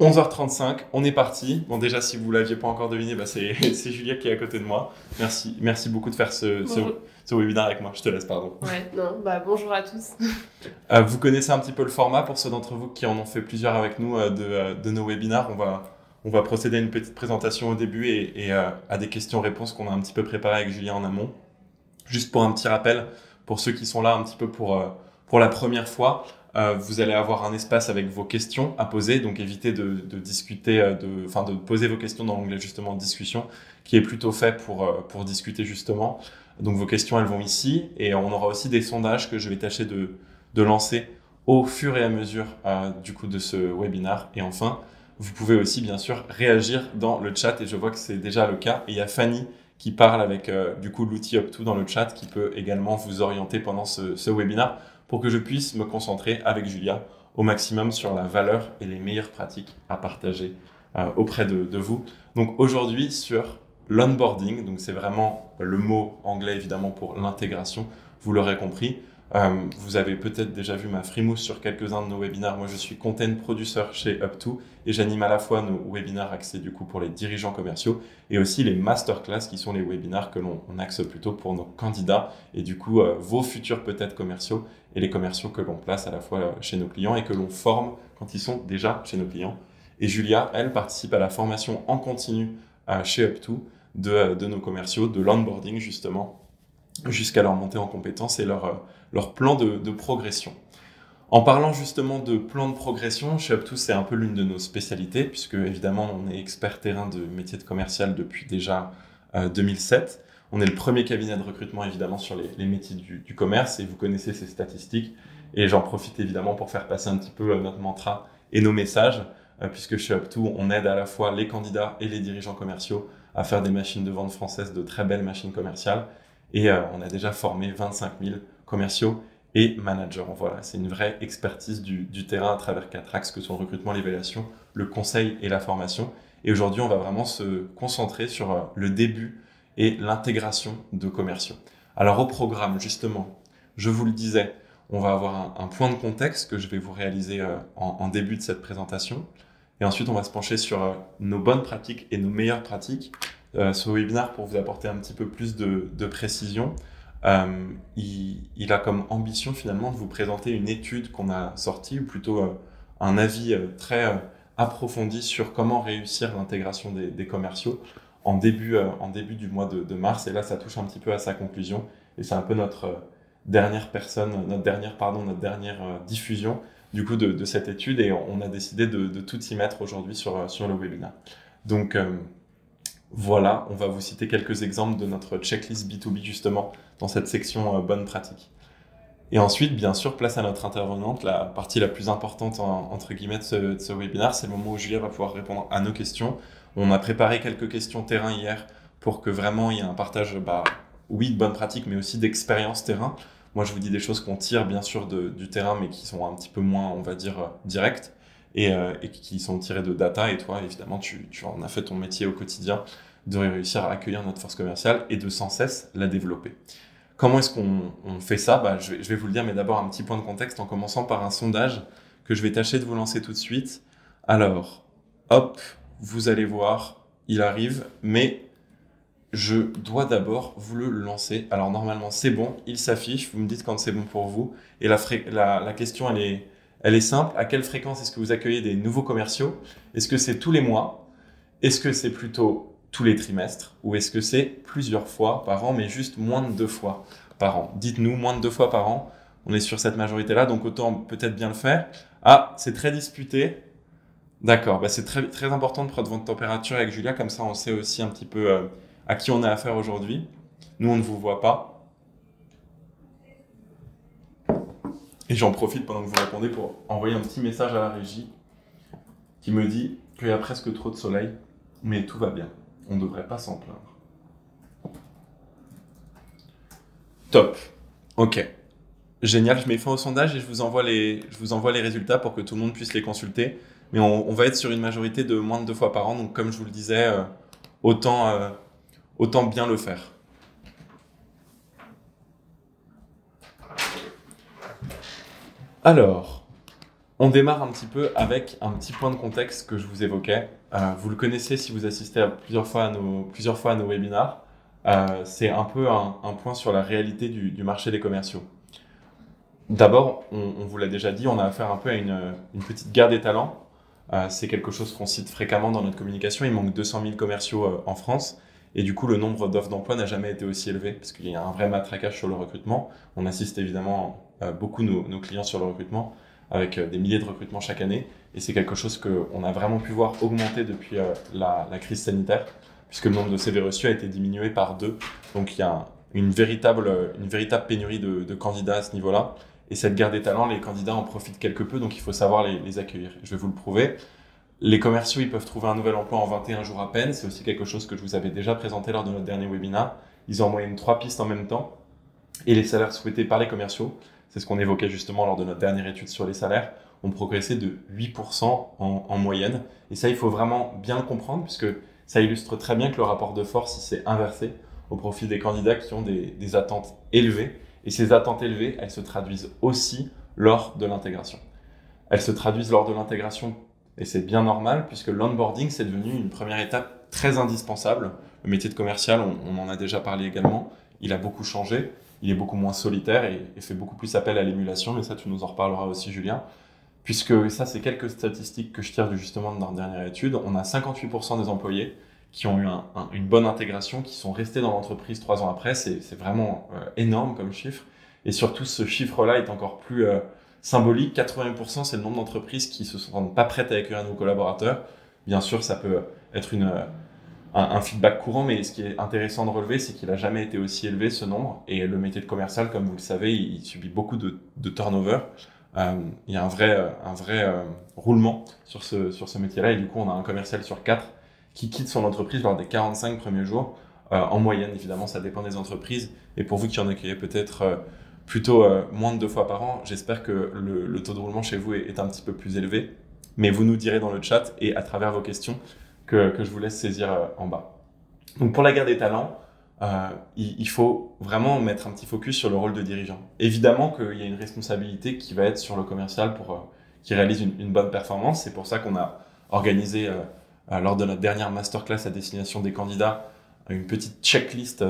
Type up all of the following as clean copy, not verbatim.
11h35, on est parti. Bon, déjà, si vous ne l'aviez pas encore deviné, bah, c'est Julia qui est à côté de moi. Merci beaucoup de faire ce webinaire avec moi. Je te laisse, pardon. Ouais, non, bonjour à tous. Vous connaissez un petit peu le format pour ceux d'entre vous qui en ont fait plusieurs avec nous de nos webinaires. On va procéder à une petite présentation au début et à des questions-réponses qu'on a un petit peu préparées avec Julia en amont. Juste pour un petit rappel, pour ceux qui sont là un petit peu pour la première fois, vous allez avoir un espace avec vos questions à poser, donc évitez de discuter, de poser vos questions dans l'onglet justement discussion, qui est plutôt fait pour discuter justement. Donc vos questions, elles vont ici, et on aura aussi des sondages que je vais tâcher de lancer au fur et à mesure du coup de ce webinaire. Et enfin, vous pouvez aussi bien sûr réagir dans le chat, et je vois que c'est déjà le cas. Et il y a Fanny qui parle avec du coup l'outil Up2 dans le chat, qui peut également vous orienter pendant ce webinaire pour que je puisse me concentrer avec Julia au maximum sur la valeur et les meilleures pratiques à partager auprès de vous. Donc aujourd'hui sur l'onboarding, donc c'est vraiment le mot anglais évidemment pour l'intégration, vous l'aurez compris. Vous avez peut-être déjà vu ma frimousse sur quelques-uns de nos webinaires. Moi, je suis content producer chez Up2 et j'anime à la fois nos webinaires axés du coup pour les dirigeants commerciaux et aussi les masterclass qui sont les webinaires que l'on axe plutôt pour nos candidats et du coup vos futurs peut-être commerciaux et les commerciaux que l'on place à la fois chez nos clients et que l'on forme quand ils sont déjà chez nos clients. Et Julia, elle, participe à la formation en continu chez Up2 de nos commerciaux, de l'onboarding justement, jusqu'à leur montée en compétences et leur plan de progression. En parlant justement de plan de progression, chez Up2, c'est un peu l'une de nos spécialités, puisque évidemment, on est expert terrain de métier de commercial depuis déjà 2007. On est le premier cabinet de recrutement évidemment sur les métiers du commerce, et vous connaissez ces statistiques. Et j'en profite évidemment pour faire passer un petit peu notre mantra et nos messages, puisque chez Up2, on aide à la fois les candidats et les dirigeants commerciaux à faire des machines de vente françaises, de très belles machines commerciales. Et on a déjà formé 25 000 commerciaux et managers. Voilà, c'est une vraie expertise du terrain à travers 4 axes que sont le recrutement, l'évaluation, le conseil et la formation. Et aujourd'hui, on va vraiment se concentrer sur le début et l'intégration de commerciaux. Alors au programme, justement, je vous le disais, on va avoir un point de contexte que je vais vous réaliser en début de cette présentation. Et ensuite, on va se pencher sur nos bonnes pratiques et nos meilleures pratiques. Ce webinaire, pour vous apporter un petit peu plus de précision, il a comme ambition finalement de vous présenter une étude qu'on a sortie, ou plutôt un avis très approfondi sur comment réussir l'intégration des commerciaux en début du mois de mars. Et là, ça touche un petit peu à sa conclusion. Et c'est un peu notre dernière diffusion du coup de cette étude. Et on a décidé de tout y mettre aujourd'hui sur le webinaire. Donc, voilà, on va vous citer quelques exemples de notre checklist B2B justement dans cette section bonne pratique. Et ensuite, bien sûr, place à notre intervenante, la partie la plus importante entre guillemets de ce webinaire, c'est le moment où Julia va pouvoir répondre à nos questions. On a préparé quelques questions terrain hier pour que vraiment il y ait un partage, oui, de bonnes pratiques, mais aussi d'expérience terrain. Moi, je vous dis des choses qu'on tire bien sûr du terrain, mais qui sont un petit peu moins, on va dire, directes. Et qui sont tirés de data. Et toi, évidemment, tu en as fait ton métier au quotidien, de réussir à accueillir notre force commerciale et de sans cesse la développer. Comment est-ce qu'on fait ça ? Je vais vous le dire, mais d'abord un petit point de contexte en commençant par un sondage que je vais tâcher de vous lancer tout de suite. Alors, hop, vous allez voir, il arrive, mais je dois d'abord vous le lancer. Alors normalement, c'est bon, il s'affiche, vous me dites quand c'est bon pour vous. Et la question, elle est simple. À quelle fréquence est-ce que vous accueillez des nouveaux commerciaux ? Est-ce que c'est tous les mois ? Est-ce que c'est plutôt tous les trimestres ? Ou est-ce que c'est plusieurs fois par an, mais juste moins de 2 fois par an ? Dites-nous, moins de 2 fois par an. On est sur cette majorité-là, donc autant peut-être bien le faire. Ah, c'est très disputé. D'accord, c'est très, très important de prendre votre température avec Julia, comme ça on sait aussi un petit peu à qui on a affaire aujourd'hui. Nous, on ne vous voit pas. Et j'en profite pendant que vous répondez pour envoyer un petit message à la régie qui me dit qu'il y a presque trop de soleil, mais tout va bien. On ne devrait pas s'en plaindre. Top. Ok. Génial, je mets fin au sondage et je vous envoie les résultats pour que tout le monde puisse les consulter. Mais on va être sur une majorité de moins de 2 fois par an. Donc comme je vous le disais, autant bien le faire. Alors, On démarre un petit peu avec un petit point de contexte que je vous évoquais. Vous le connaissez si vous assistez à plusieurs fois à nos webinars. C'est un peu un point sur la réalité du marché des commerciaux. D'abord, on vous l'a déjà dit, on a affaire un peu à une petite guerre des talents. C'est quelque chose qu'on cite fréquemment dans notre communication. Il manque 200 000 commerciaux en France. Et du coup, le nombre d'offres d'emploi n'a jamais été aussi élevé parce qu'il y a un vrai matraquage sur le recrutement. On assiste évidemment beaucoup nos clients sur le recrutement avec des milliers de recrutements chaque année. Et c'est quelque chose qu'on a vraiment pu voir augmenter depuis la crise sanitaire, puisque le nombre de CV reçus a été diminué par 2. Donc il y a une véritable pénurie de candidats à ce niveau-là. Et cette guerre des talents, les candidats en profitent quelque peu, donc il faut savoir les accueillir. Je vais vous le prouver. Les commerciaux, ils peuvent trouver un nouvel emploi en 21 jours à peine. C'est aussi quelque chose que je vous avais déjà présenté lors de notre dernier webinaire. Ils ont en moyenne 3 pistes en même temps. Et les salaires souhaités par les commerciaux, c'est ce qu'on évoquait justement lors de notre dernière étude sur les salaires, ont progressé de 8% en moyenne. Et ça, il faut vraiment bien le comprendre, puisque ça illustre très bien que le rapport de force s'est inversé au profit des candidats qui ont des attentes élevées. Et ces attentes élevées, elles se traduisent aussi lors de l'intégration. Elles se traduisent lors de l'intégration, et c'est bien normal, puisque l'onboarding, c'est devenu une première étape très indispensable. Le métier de commercial, on en a déjà parlé également, il a beaucoup changé. Il est beaucoup moins solitaire et fait beaucoup plus appel à l'émulation, mais ça, tu nous en reparleras aussi, Julien. Puisque ça, c'est quelques statistiques que je tire justement de notre dernière étude. On a 58% des employés qui ont eu une bonne intégration, qui sont restés dans l'entreprise 3 ans après. C'est vraiment énorme comme chiffre. Et surtout, ce chiffre-là est encore plus symbolique. 80%, c'est le nombre d'entreprises qui se sentent pas prêtes à accueillir nos collaborateurs. Bien sûr, ça peut être un feedback courant, mais ce qui est intéressant de relever, c'est qu'il n'a jamais été aussi élevé, ce nombre. Et le métier de commercial, comme vous le savez, il subit beaucoup de turnover. Il y a un vrai roulement sur ce métier-là. Et du coup, on a un commercial sur 4 qui quitte son entreprise lors des 45 premiers jours. En moyenne, évidemment, ça dépend des entreprises. Et pour vous qui en accueillez peut-être plutôt moins de 2 fois par an, j'espère que le taux de roulement chez vous est un petit peu plus élevé. Mais vous nous direz dans le chat et à travers vos questions que je vous laisse saisir en bas. Donc pour la guerre des talents, il faut vraiment mettre un petit focus sur le rôle de dirigeant. Évidemment qu'il y a une responsabilité qui va être sur le commercial pour qu'il réalise une bonne performance. C'est pour ça qu'on a organisé lors de notre dernière masterclass à destination des candidats une petite checklist,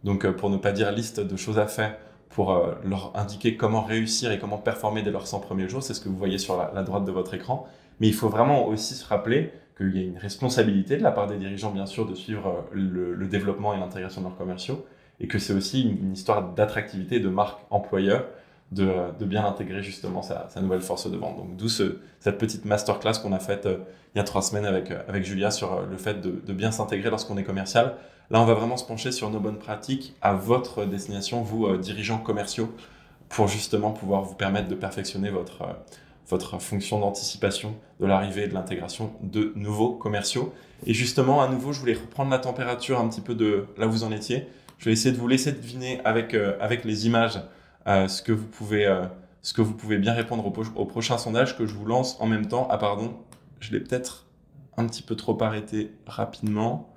donc pour ne pas dire liste de choses à faire pour leur indiquer comment réussir et comment performer dès leurs 100 premiers jours. C'est ce que vous voyez sur la droite de votre écran. Mais il faut vraiment aussi se rappeler qu'il y a une responsabilité de la part des dirigeants, bien sûr, de suivre le développement et l'intégration de leurs commerciaux, et que c'est aussi une histoire d'attractivité, de marque employeur, de bien intégrer justement sa nouvelle force de vente. Donc d'où cette petite masterclass qu'on a faite il y a 3 semaines avec Julia sur le fait de bien s'intégrer lorsqu'on est commercial. Là, on va vraiment se pencher sur nos bonnes pratiques à votre destination, vous, dirigeants commerciaux, pour justement pouvoir vous permettre de perfectionner votre fonction d'anticipation de l'arrivée et de l'intégration de nouveaux commerciaux. Et justement, à nouveau, je voulais reprendre la température un petit peu de là où vous en étiez. Je vais essayer de vous laisser deviner avec les images ce que vous pouvez bien répondre au prochain sondage que je vous lance en même temps. Ah pardon, je l'ai peut-être un petit peu trop arrêté rapidement.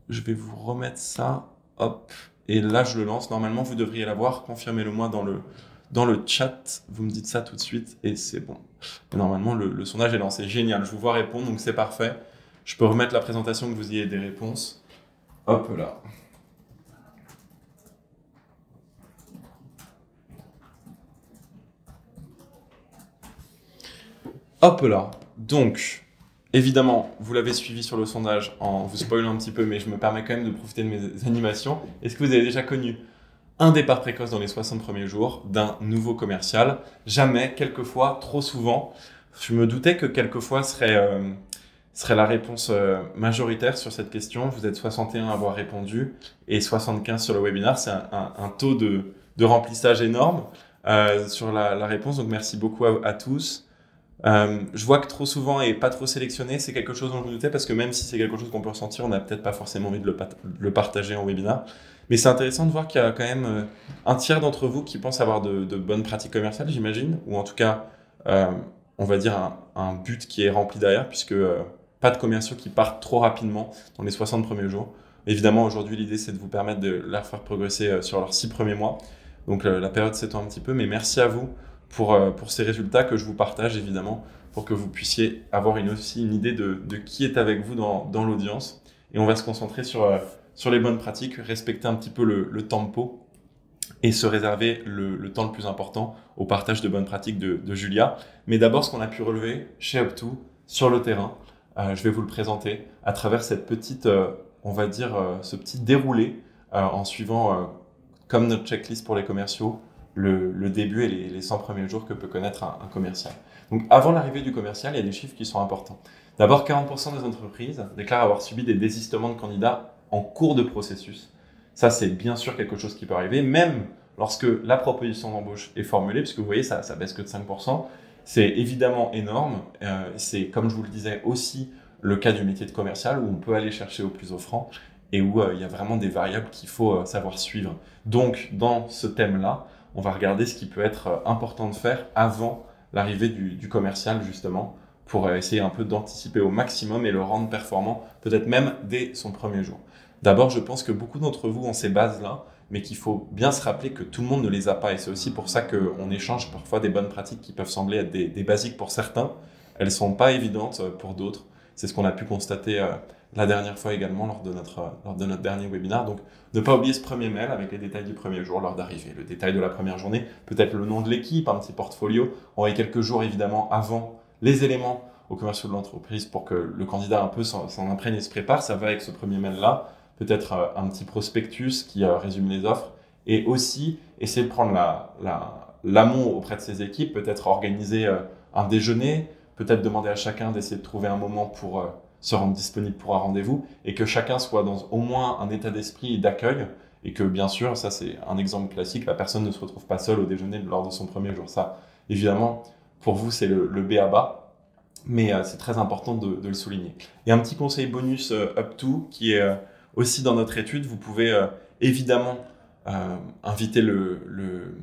Je vais vous remettre ça. Hop. Et là, je le lance. Normalement, vous devriez l'avoir. Confirmez-le moi dans le chat, vous me dites ça tout de suite et c'est bon. Et normalement, le sondage est lancé. Génial, je vous vois répondre, donc c'est parfait. Je peux remettre la présentation, que vous ayez des réponses. Hop là. Hop là. Donc, évidemment, vous l'avez suivi sur le sondage en vous spoilant un petit peu, mais je me permets quand même de profiter de mes animations. Est-ce que vous avez déjà connu un départ précoce dans les 60 premiers jours d'un nouveau commercial? Jamais, quelquefois, trop souvent. Je me doutais que quelquefois serait la réponse majoritaire sur cette question. Vous êtes 61 à avoir répondu et 75 sur le webinaire. C'est un taux de remplissage énorme sur la réponse. Donc, merci beaucoup à tous. Je vois que trop souvent et pas trop sélectionné, c'est quelque chose dont je me doutais parce que même si c'est quelque chose qu'on peut ressentir, on n'a peut-être pas forcément envie de le partager en webinaire. Mais c'est intéressant de voir qu'il y a quand même un tiers d'entre vous qui pensent avoir de bonnes pratiques commerciales, j'imagine, ou en tout cas, on va dire un but qui est rempli derrière, puisque pas de commerciaux qui partent trop rapidement dans les 60 premiers jours. Évidemment, aujourd'hui, l'idée, c'est de vous permettre de leur faire progresser sur leurs 6 premiers mois. Donc, la période s'étend un petit peu, mais merci à vous pour ces résultats que je vous partage évidemment, pour que vous puissiez avoir aussi une idée de qui est avec vous dans l'audience. Et on va se concentrer sur les bonnes pratiques, respecter un petit peu le tempo et se réserver le temps le plus important au partage de bonnes pratiques de Julia. Mais d'abord, ce qu'on a pu relever chez Up2 sur le terrain, je vais vous le présenter à travers cette petite, on va dire, ce petit déroulé en suivant, comme notre checklist pour les commerciaux, le début et les 100 premiers jours que peut connaître un commercial. Donc, avant l'arrivée du commercial, il y a des chiffres qui sont importants. D'abord, 40% des entreprises déclarent avoir subi des désistements de candidats en cours de processus. Ça, c'est bien sûr quelque chose qui peut arriver, même lorsque la proposition d'embauche est formulée, puisque vous voyez, ça baisse que de 5%. C'est évidemment énorme. C'est, comme je vous le disais, aussi le cas du métier de commercial où on peut aller chercher au plus offrant et où il y a vraiment des variables qu'il faut savoir suivre. Donc, dans ce thème-là, on va regarder ce qui peut être important de faire avant l'arrivée du commercial, justement, pour essayer un peu d'anticiper au maximum et le rendre performant, peut-être même dès son premier jour. D'abord, je pense que beaucoup d'entre vous ont ces bases-là, mais qu'il faut bien se rappeler que tout le monde ne les a pas. Et c'est aussi pour ça qu'on échange parfois des bonnes pratiques qui peuvent sembler être des basiques pour certains. Elles ne sont pas évidentes pour d'autres. C'est ce qu'on a pu constater la dernière fois également lors de notre dernier webinaire. Donc, ne pas oublier ce premier mail avec les détails du premier jour, l'heure d'arrivée, le détail de la première journée, peut-être le nom de l'équipe, un petit portfolio. On va quelques jours évidemment avant les éléments aux commerciaux de l'entreprise pour que le candidat un peu s'en imprègne et se prépare. Ça va avec ce premier mail-là. Peut-être un petit prospectus qui résume les offres et aussi essayer de prendre l'amont auprès de ses équipes, peut-être organiser un déjeuner, peut-être demander à chacun d'essayer de trouver un moment pour se rendre disponible pour un rendez-vous et que chacun soit dans au moins un état d'esprit d'accueil et que bien sûr, ça c'est un exemple classique, la personne ne se retrouve pas seule au déjeuner lors de son premier jour. Ça, évidemment, pour vous, c'est le b.a.-ba, mais c'est très important de le souligner. Et un petit conseil bonus Up2 qui est aussi dans notre étude, vous pouvez évidemment inviter le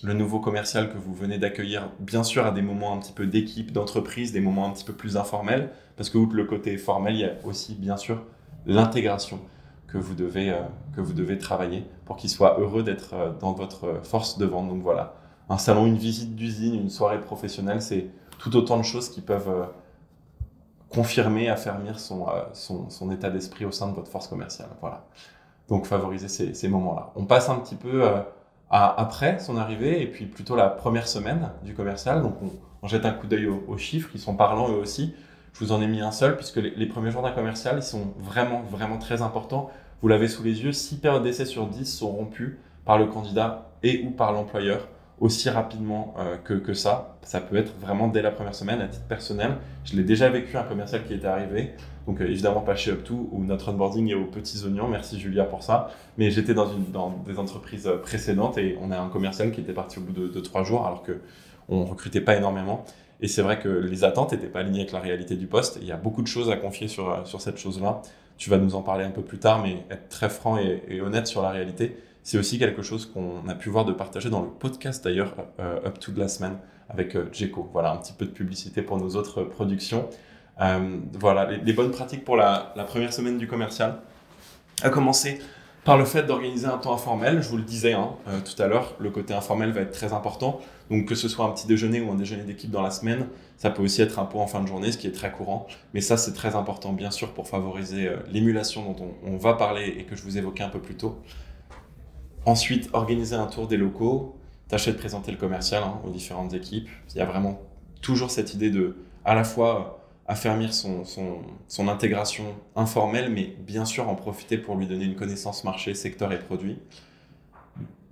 nouveau commercial que vous venez d'accueillir, bien sûr à des moments un petit peu d'équipe, d'entreprise, des moments un petit peu plus informels, parce que outre le côté formel, il y a aussi bien sûr l'intégration que vous devez travailler pour qu'il soit heureux d'être dans votre force de vente. Donc voilà, un salon, une visite d'usine, une soirée professionnelle, c'est tout autant de choses qui peuvent confirmer, affermir son état d'esprit au sein de votre force commerciale. Voilà. Donc, favoriser ces moments-là. On passe un petit peu après son arrivée et puis plutôt la première semaine du commercial. Donc, on jette un coup d'œil aux chiffres qui sont parlants eux aussi. Je vous en ai mis un seul puisque les premiers jours d'un commercial, ils sont vraiment, vraiment très importants. Vous l'avez sous les yeux, 6 périodes d'essai sur 10 sont rompues par le candidat et ou par l'employeur aussi rapidement que ça. Ça peut être vraiment dès la première semaine à titre personnel. Je l'ai déjà vécu, un commercial qui était arrivé. Donc évidemment pas chez Up2 où notre onboarding est aux petits oignons. Merci Julia pour ça. Mais j'étais dans des entreprises précédentes et on a un commercial qui était parti au bout de 3 jours alors qu'on ne recrutait pas énormément. Et c'est vrai que les attentes n'étaient pas alignées avec la réalité du poste. Il y a beaucoup de choses à confier sur cette chose-là. Tu vas nous en parler un peu plus tard, mais être très franc et honnête sur la réalité, c'est aussi quelque chose qu'on a pu voir de partager dans le podcast d'ailleurs, Up2 de la semaine avec Djeko. Voilà, un petit peu de publicité pour nos autres productions. Voilà, les bonnes pratiques pour la première semaine du commercial. À commencer par le fait d'organiser un temps informel. Je vous le disais tout à l'heure, le côté informel va être très important. Donc que ce soit un petit déjeuner ou un déjeuner d'équipe dans la semaine, ça peut aussi être un pot en fin de journée, ce qui est très courant. Mais ça, c'est très important, bien sûr, pour favoriser l'émulation dont on va parler et que je vous évoquais un peu plus tôt. Ensuite, organiser un tour des locaux, tâcher de présenter le commercial aux différentes équipes. Il y a vraiment toujours cette idée de, à la fois, affermir son intégration informelle, mais bien sûr en profiter pour lui donner une connaissance marché, secteur et produit.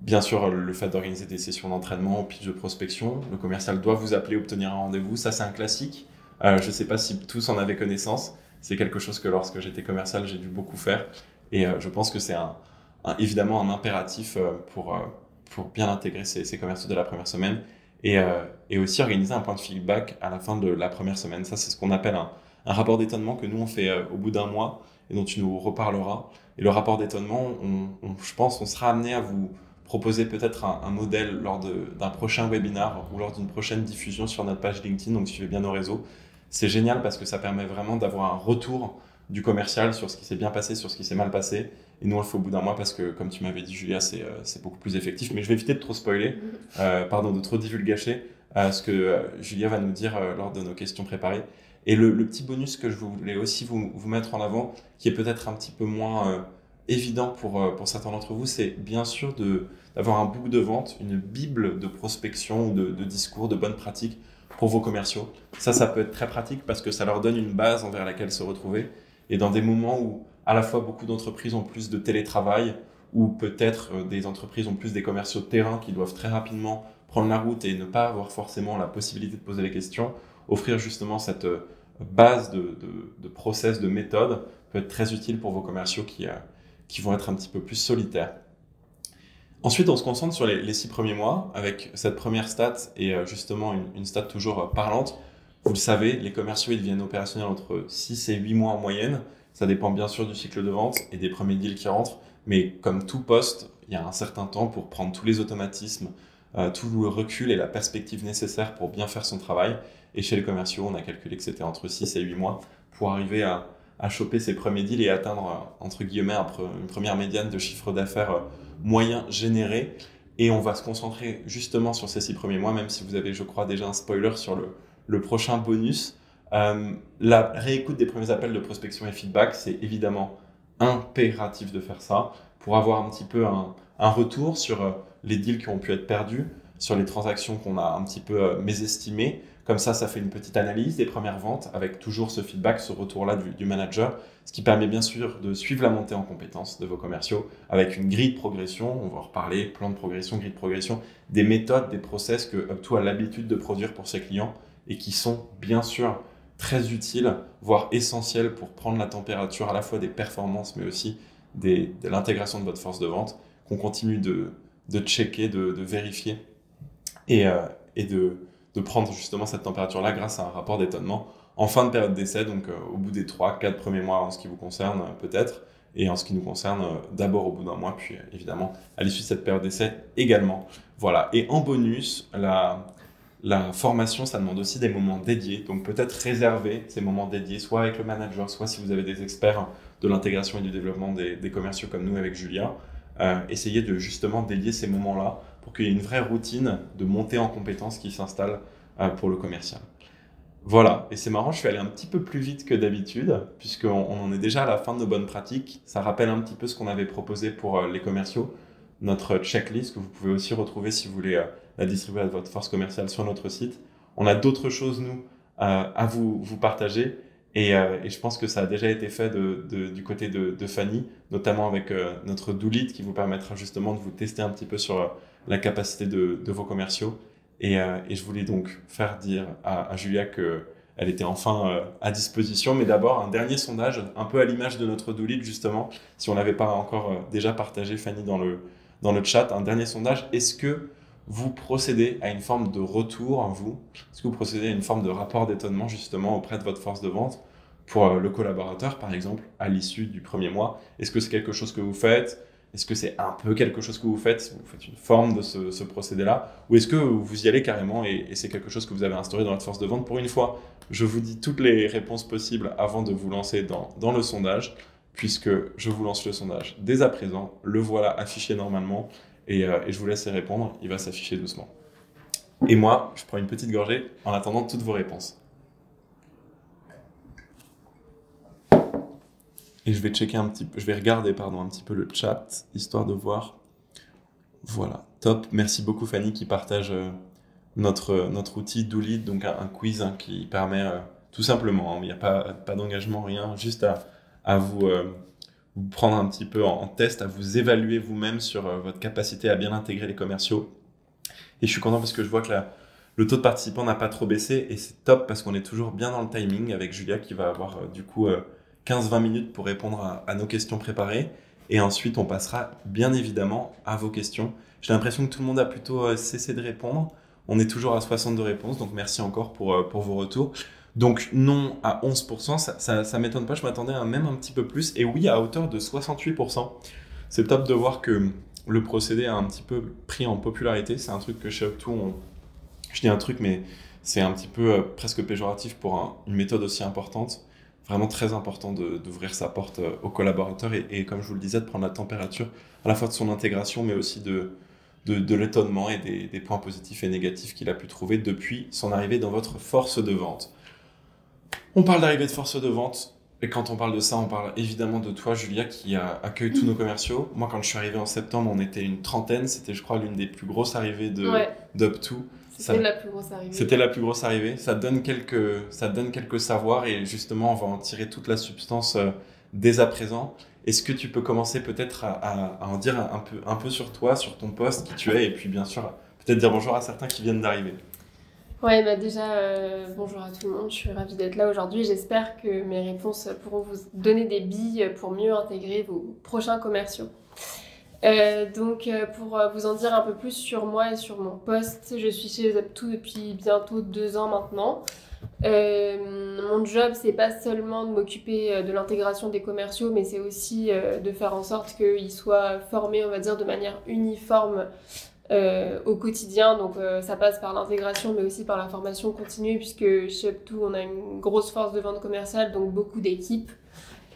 Bien sûr, le fait d'organiser des sessions d'entraînement au pitch de prospection. Le commercial doit vous appeler, obtenir un rendez-vous. Ça, c'est un classique. Je ne sais pas si tous en avaient connaissance. C'est quelque chose que lorsque j'étais commercial, j'ai dû beaucoup faire. Et je pense que c'est évidemment un impératif pour bien intégrer ces commerciaux de la première semaine et aussi organiser un point de feedback à la fin de la première semaine. Ça, c'est ce qu'on appelle un rapport d'étonnement que nous, on fait au bout d'un mois et dont tu nous reparleras. Et le rapport d'étonnement, je pense, on sera amené à vous proposer peut-être un modèle lors d'un prochain webinar ou lors d'une prochaine diffusion sur notre page LinkedIn, donc suivez bien nos réseaux. C'est génial parce que ça permet vraiment d'avoir un retour du commercial sur ce qui s'est bien passé, sur ce qui s'est mal passé. Et nous, on le fait au bout d'un mois parce que, comme tu m'avais dit, Julia, c'est beaucoup plus effectif. Mais je vais éviter de trop spoiler, de trop divulgacher. ce que Julia va nous dire lors de nos questions préparées. Et le petit bonus que je voulais aussi vous mettre en avant, qui est peut-être un petit peu moins évident pour certains d'entre vous, c'est bien sûr d'avoir un book de vente, une bible de prospection ou de discours, de bonnes pratiques pour vos commerciaux. Ça peut être très pratique parce que ça leur donne une base envers laquelle se retrouver. Et dans des moments où à la fois beaucoup d'entreprises ont plus de télétravail, ou peut-être des entreprises ont plus des commerciaux de terrain qui doivent très rapidement prendre la route et ne pas avoir forcément la possibilité de poser les questions, offrir justement cette base de process, de méthode peut être très utile pour vos commerciaux qui vont être un petit peu plus solitaires. Ensuite, on se concentre sur les 6 premiers mois avec cette première stat et justement une stat toujours parlante. Vous le savez, les commerciaux ils deviennent opérationnels entre 6 et 8 mois en moyenne. Ça dépend bien sûr du cycle de vente et des premiers deals qui rentrent. Mais comme tout poste, il y a un certain temps pour prendre tous les automatismes, tout le recul et la perspective nécessaire pour bien faire son travail. Et chez les commerciaux, on a calculé que c'était entre 6 et 8 mois pour arriver à choper ses premiers deals et atteindre, entre guillemets, une première médiane de chiffre d'affaires moyen généré. Et on va se concentrer justement sur ces 6 premiers mois, même si vous avez, je crois, déjà un spoiler sur le prochain bonus. La réécoute des premiers appels de prospection et feedback, c'est évidemment impératif de faire ça pour avoir un petit peu un retour sur les deals qui ont pu être perdus, sur les transactions qu'on a un petit peu mésestimées. Comme ça fait une petite analyse des premières ventes avec toujours ce feedback, ce retour-là du manager, ce qui permet bien sûr de suivre la montée en compétences de vos commerciaux avec une grille de progression. On va en reparler, plan de progression, grille de progression, des méthodes, des process que Up2 a l'habitude de produire pour ses clients et qui sont bien sûr très utiles, voire essentiels pour prendre la température à la fois des performances, mais aussi de l'intégration de votre force de vente, qu'on continue de checker, de vérifier et de prendre justement cette température-là grâce à un rapport d'étonnement en fin de période d'essai, donc au bout des 3-4 premiers mois en ce qui vous concerne peut-être, et en ce qui nous concerne d'abord au bout d'un mois, puis évidemment à l'issue de cette période d'essai également. Voilà. Et en bonus, la formation, ça demande aussi des moments dédiés, donc peut-être réserver ces moments dédiés, soit avec le manager, soit si vous avez des experts de l'intégration et du développement des commerciaux comme nous avec Julia, essayez de justement dédier ces moments-là pour qu'il y ait une vraie routine de montée en compétences qui s'installe pour le commercial. Voilà, et c'est marrant, je suis allé un petit peu plus vite que d'habitude, puisqu'on en est déjà à la fin de nos bonnes pratiques. Ça rappelle un petit peu ce qu'on avait proposé pour les commerciaux, notre checklist que vous pouvez aussi retrouver si vous voulez la distribuer à votre force commerciale sur notre site. On a d'autres choses, nous, à vous partager, et je pense que ça a déjà été fait du côté de Fanny, notamment avec notre do-lead qui vous permettra justement de vous tester un petit peu sur la capacité de vos commerciaux. Et je voulais donc faire dire à Julia qu'elle était enfin à disposition. Mais d'abord, un dernier sondage, un peu à l'image de notre do-lead justement, si on ne l'avait pas encore déjà partagé, Fanny, dans le chat, un dernier sondage. Est-ce que vous procédez à une forme de retour, vous? Est-ce que vous procédez à une forme de rapport d'étonnement justement auprès de votre force de vente pour le collaborateur, par exemple, à l'issue du premier mois? Est-ce que c'est quelque chose que vous faites? Est-ce que c'est un peu quelque chose que vous faites une forme de ce procédé-là? Ou est-ce que vous y allez carrément et c'est quelque chose que vous avez instauré dans votre force de vente? Pour une fois, je vous dis toutes les réponses possibles avant de vous lancer dans le sondage, puisque je vous lance le sondage dès à présent. Le voilà affiché normalement et je vous laisse y répondre. Il va s'afficher doucement. Et moi, je prends une petite gorgée en attendant toutes vos réponses. Et je vais checker je vais regarder un petit peu le chat, histoire de voir. Voilà, top. Merci beaucoup Fanny qui partage notre outil do-lead, donc un quiz qui permet tout simplement, il n'y a pas d'engagement, rien, juste à vous prendre un petit peu en test, à vous évaluer vous-même sur votre capacité à bien intégrer les commerciaux. Et je suis content parce que je vois que le taux de participants n'a pas trop baissé et c'est top parce qu'on est toujours bien dans le timing avec Julia qui va avoir du coup 15-20 minutes pour répondre à nos questions préparées. Et ensuite, on passera bien évidemment à vos questions. J'ai l'impression que tout le monde a plutôt cessé de répondre. On est toujours à 62 réponses, donc merci encore pour vos retours. Donc non à 11%, ça m'étonne pas, je m'attendais à même un petit peu plus. Et oui, à hauteur de 68%. C'est top de voir que le procédé a un petit peu pris en popularité. C'est un truc que chez Up2, je dis un truc, mais c'est un petit peu presque péjoratif pour une méthode aussi importante. Vraiment très important d'ouvrir sa porte aux collaborateurs et comme je vous le disais, de prendre la température à la fois de son intégration, mais aussi de de l'étonnement et des points positifs et négatifs qu'il a pu trouver depuis son arrivée dans votre force de vente. On parle d'arrivée de force de vente, et quand on parle de ça, on parle évidemment de toi, Julia, qui accueille tous nos commerciaux. Moi, quand je suis arrivé en septembre, on était une trentaine. C'était, je crois, l'une des plus grosses arrivées d'Up2. C'était la plus grosse arrivée. C'était la plus grosse arrivée. Ça donne quelques savoirs, et justement, on va en tirer toute la substance dès à présent. Est-ce que tu peux commencer peut-être à en dire un peu sur toi, sur ton poste, qui tu es, et puis bien sûr, peut-être dire bonjour à certains qui viennent d'arriver. Ouais, bah déjà, bonjour à tout le monde, je suis ravie d'être là aujourd'hui. J'espère que mes réponses pourront vous donner des billes pour mieux intégrer vos prochains commerciaux. Donc, pour vous en dire un peu plus sur moi et sur mon poste, je suis chez Up2 depuis bientôt 2 ans maintenant. Mon job, c'est pas seulement de m'occuper de l'intégration des commerciaux, mais c'est aussi de faire en sorte qu'ils soient formés, on va dire, de manière uniforme au quotidien. Donc ça passe par l'intégration, mais aussi par la formation continue, puisque chez Up2, on a une grosse force de vente commerciale, donc beaucoup d'équipes.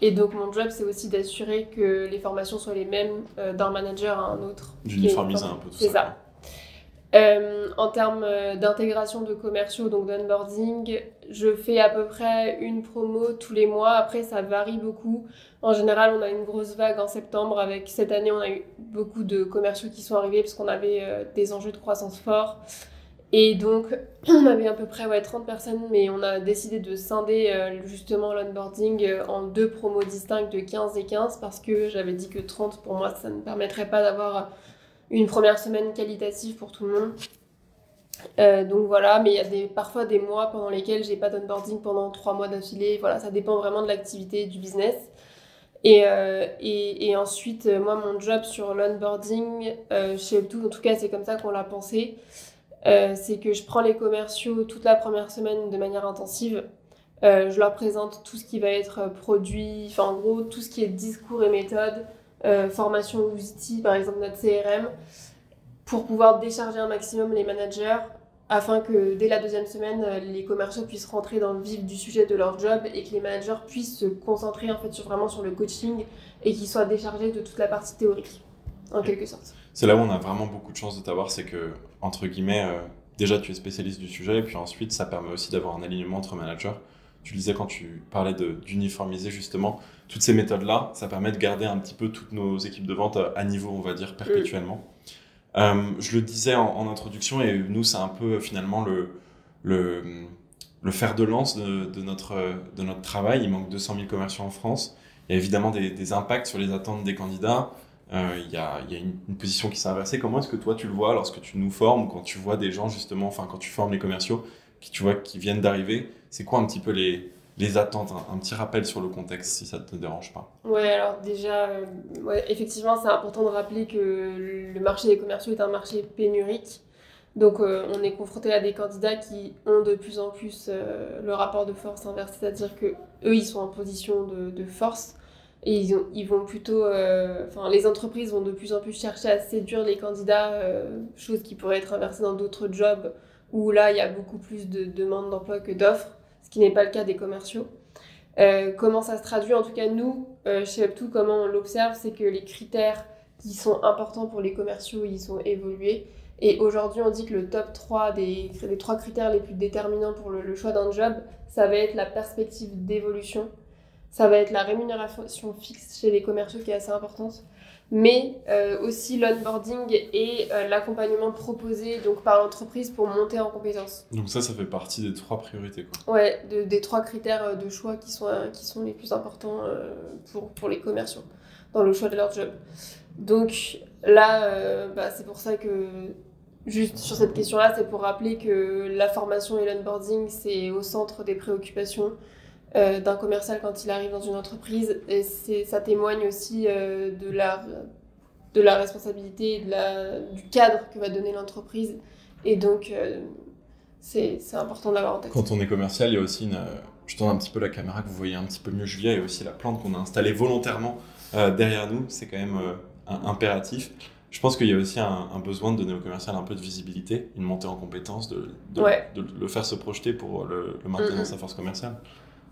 Et donc mon job, c'est aussi d'assurer que les formations soient les mêmes d'un manager à un autre. D'uniformiser un peu tout ça. C'est ça. En termes d'intégration de commerciaux, donc d'onboarding, je fais à peu près une promo tous les mois. Après, ça varie beaucoup. En général, on a une grosse vague en septembre. Cette année, on a eu beaucoup de commerciaux qui sont arrivés parce qu'on avait des enjeux de croissance forts. Et donc, on avait à peu près 30 personnes, mais on a décidé de scinder justement l'onboarding en 2 promos distinctes de 15 et 15 parce que j'avais dit que 30, pour moi, ça ne permettrait pas d'avoir une première semaine qualitative pour tout le monde. Donc voilà, mais il y a parfois des mois pendant lesquels j'ai pas d'onboarding pendant 3 mois d'affilée. Voilà, ça dépend vraiment de l'activité du business. Et ensuite, moi, mon job sur l'onboarding chez Up2, en tout cas, c'est comme ça qu'on l'a pensé. C'est que je prends les commerciaux toute la première semaine de manière intensive. Je leur présente tout ce qui va être produit, enfin en gros, tout ce qui est discours et méthode. Formation aux outils, par exemple notre CRM, pour pouvoir décharger un maximum les managers afin que dès la 2e semaine, les commerciaux puissent rentrer dans le vif du sujet de leur job et que les managers puissent se concentrer en fait vraiment sur le coaching et qu'ils soient déchargés de toute la partie théorique, en quelque sorte. C'est là où on a vraiment beaucoup de chance de t'avoir, c'est que, entre guillemets, déjà tu es spécialiste du sujet, et puis ensuite ça permet aussi d'avoir un alignement entre managers. Tu le disais quand tu parlais d'uniformiser justement, toutes ces méthodes-là, ça permet de garder un petit peu toutes nos équipes de vente à niveau, on va dire, perpétuellement. Je le disais en introduction, et nous, c'est un peu finalement le fer de lance de notre travail. Il manque 200 000 commerciaux en France. Il y a évidemment des impacts sur les attentes des candidats. Il y a une position qui s'est inversée. Comment est-ce que toi, tu le vois lorsque tu nous formes, ou quand tu vois des gens, justement, enfin, quand tu formes les commerciaux, qui viennent d'arriver? C'est quoi un petit peu les attentes, un petit rappel sur le contexte, si ça ne te dérange pas? Ouais, alors déjà, effectivement, c'est important de rappeler que le marché des commerciaux est un marché pénurique. Donc, on est confronté à des candidats qui ont de plus en plus le rapport de force inverse, c'est-à-dire que eux, ils sont en position de force et ils vont plutôt, les entreprises vont de plus en plus chercher à séduire les candidats, chose qui pourrait être inversée dans d'autres jobs où là, il y a beaucoup plus de demandes d'emploi que d'offres, ce qui n'est pas le cas des commerciaux. Comment ça se traduit? En tout cas, nous, chez Up2, comment on l'observe, c'est que les critères qui sont importants pour les commerciaux, ils ont évolué. Et aujourd'hui, on dit que le top 3 des 3 critères les plus déterminants pour le choix d'un job, ça va être la perspective d'évolution, ça va être la rémunération fixe chez les commerciaux qui est assez importante, mais aussi l'onboarding et l'accompagnement proposé donc, par l'entreprise pour monter en compétences. Donc ça fait partie des 3 priorités, quoi. Ouais, des 3 critères de choix qui sont les plus importants pour les commerciaux dans le choix de leur job. Donc là, c'est pour ça que, juste sur cette question-là, c'est pour rappeler que la formation et l'onboarding, c'est au centre des préoccupations d'un commercial quand il arrive dans une entreprise, et ça témoigne aussi de la responsabilité et du cadre que va donner l'entreprise, et donc c'est important de l'avoir en tête. Quand on est commercial, il y a aussi je tourne un petit peu la caméra que vous voyez un petit peu mieux, Julia, il y a aussi la plante qu'on a installée volontairement derrière nous, c'est quand même impératif. Je pense qu'il y a aussi un besoin de donner au commercial un peu de visibilité, une montée en compétences, de le faire se projeter pour le maintenir dans sa force commerciale.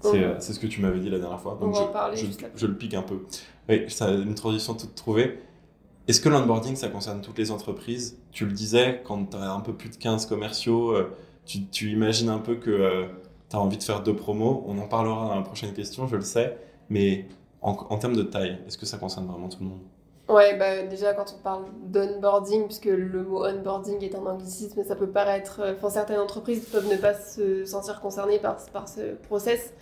C'est ce que tu m'avais dit la dernière fois, donc je le pique un peu. Oui, c'est une transition toute trouvée. Est-ce que l'onboarding, ça concerne toutes les entreprises? Tu le disais, quand tu as un peu plus de 15 commerciaux, tu imagines un peu que tu as envie de faire 2 promos. On en parlera dans la prochaine question, je le sais. Mais en termes de taille, est-ce que ça concerne vraiment tout le monde? Ouais, bah déjà quand on parle d'onboarding, puisque le mot onboarding est un anglicisme, ça peut paraître, enfin certaines entreprises peuvent ne pas se sentir concernées par ce process.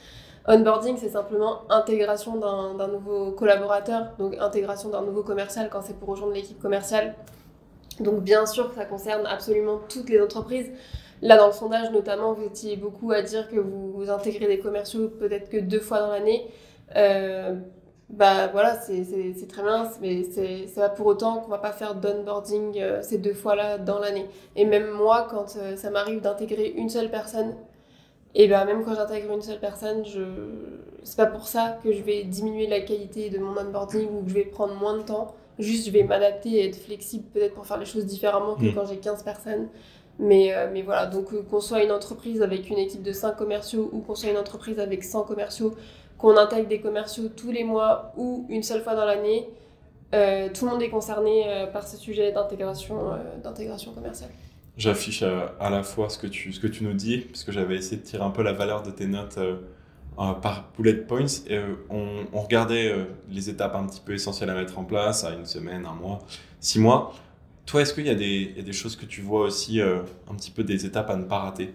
Onboarding, c'est simplement intégration d'un nouveau collaborateur, donc intégration d'un nouveau commercial quand c'est pour rejoindre l'équipe commerciale. Donc bien sûr que ça concerne absolument toutes les entreprises. Là, dans le sondage notamment, vous étiez beaucoup à dire que vous intégrez des commerciaux peut-être que 2 fois dans l'année. Euh, Bah voilà, c'est très bien, mais c'est pas pour autant qu'on va pas faire d'onboarding ces 2 fois-là dans l'année. Et même moi, quand ça m'arrive d'intégrer une seule personne, et ben même quand j'intègre une seule personne, c'est pas pour ça que je vais diminuer la qualité de mon onboarding ou que je vais prendre moins de temps. Juste, je vais m'adapter et être flexible peut-être pour faire les choses différemment que quand j'ai 15 personnes. Mais voilà, donc qu'on soit une entreprise avec une équipe de 5 commerciaux ou qu'on soit une entreprise avec 100 commerciaux, qu'on intègre des commerciaux tous les mois ou une seule fois dans l'année, tout le monde est concerné par ce sujet d'intégration commerciale. J'affiche à la fois ce que tu nous dis, puisque j'avais essayé de tirer un peu la valeur de tes notes par bullet points. Et, on regardait les étapes un petit peu essentielles à mettre en place, à 1 semaine, 1 mois, 6 mois. Toi, est-ce qu'il y a des choses que tu vois aussi, un petit peu des étapes à ne pas rater?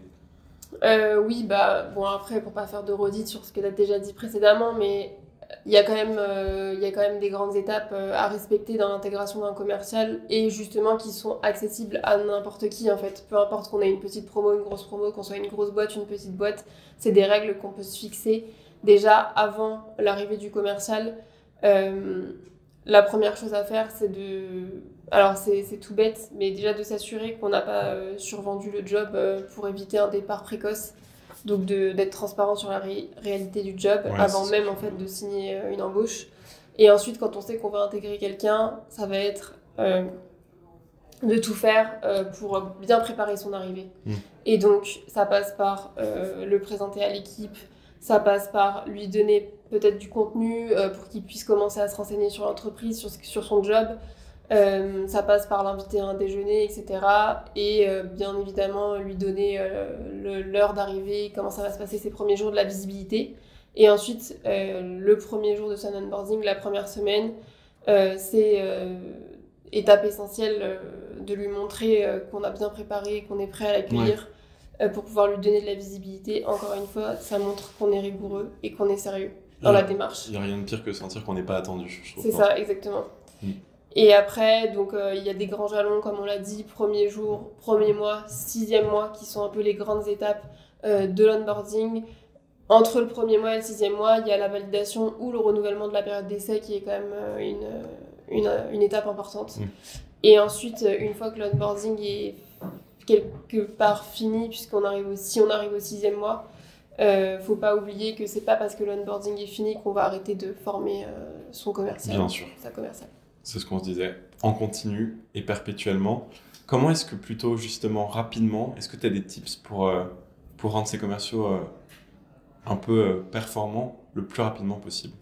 Oui, bah bon après pour pas faire de redite sur ce que tu as déjà dit précédemment, mais il y a quand même des grandes étapes à respecter dans l'intégration d'un commercial et justement qui sont accessibles à n'importe qui en fait. Peu importe qu'on ait une petite promo, une grosse promo, qu'on soit une grosse boîte, une petite boîte, c'est des règles qu'on peut se fixer déjà avant l'arrivée du commercial. Euh, la première chose à faire, c'est de... Alors c'est tout bête, mais déjà de s'assurer qu'on n'a pas survendu le job pour éviter un départ précoce. Donc d'être transparent sur la réalité du job Ouais, avant même en fait de signer une embauche. Et ensuite, quand on sait qu'on va intégrer quelqu'un, ça va être de tout faire pour bien préparer son arrivée. Et donc, ça passe par le présenter à l'équipe, ça passe par lui donner peut-être du contenu pour qu'il puisse commencer à se renseigner sur l'entreprise, sur son job. Ça passe par l'inviter à un déjeuner, etc. Et bien évidemment, lui donner l'heure d'arrivée, comment ça va se passer ces premiers jours, de la visibilité. Et ensuite, le premier jour de son onboarding, la première semaine, c'est étape essentielle de lui montrer qu'on a bien préparé, qu'on est prêt à l'accueillir pour pouvoir lui donner de la visibilité. Encore une fois, ça montre qu'on est rigoureux et qu'on est sérieux dans la démarche. Il n'y a rien de pire que sentir qu'on n'est pas attendu, je trouve. C'est ça, exactement. Et après, donc il y a des grands jalons, comme on l'a dit, premier jour, premier mois, 6e mois, qui sont un peu les grandes étapes de l'onboarding. Entre le premier mois et le 6e mois, il y a la validation ou le renouvellement de la période d'essai, qui est quand même une étape importante. Et ensuite, une fois que l'onboarding est quelque part fini, si on arrive au 6e mois, faut pas oublier que c'est pas parce que l'onboarding est fini qu'on va arrêter de former son commercial. Bien sûr. Sa commerciale. C'est ce qu'on se disait, en continu et perpétuellement. Comment est-ce que plutôt justement rapidement, est-ce que tu as des tips pour rendre ces commerciaux un peu performants le plus rapidement possible?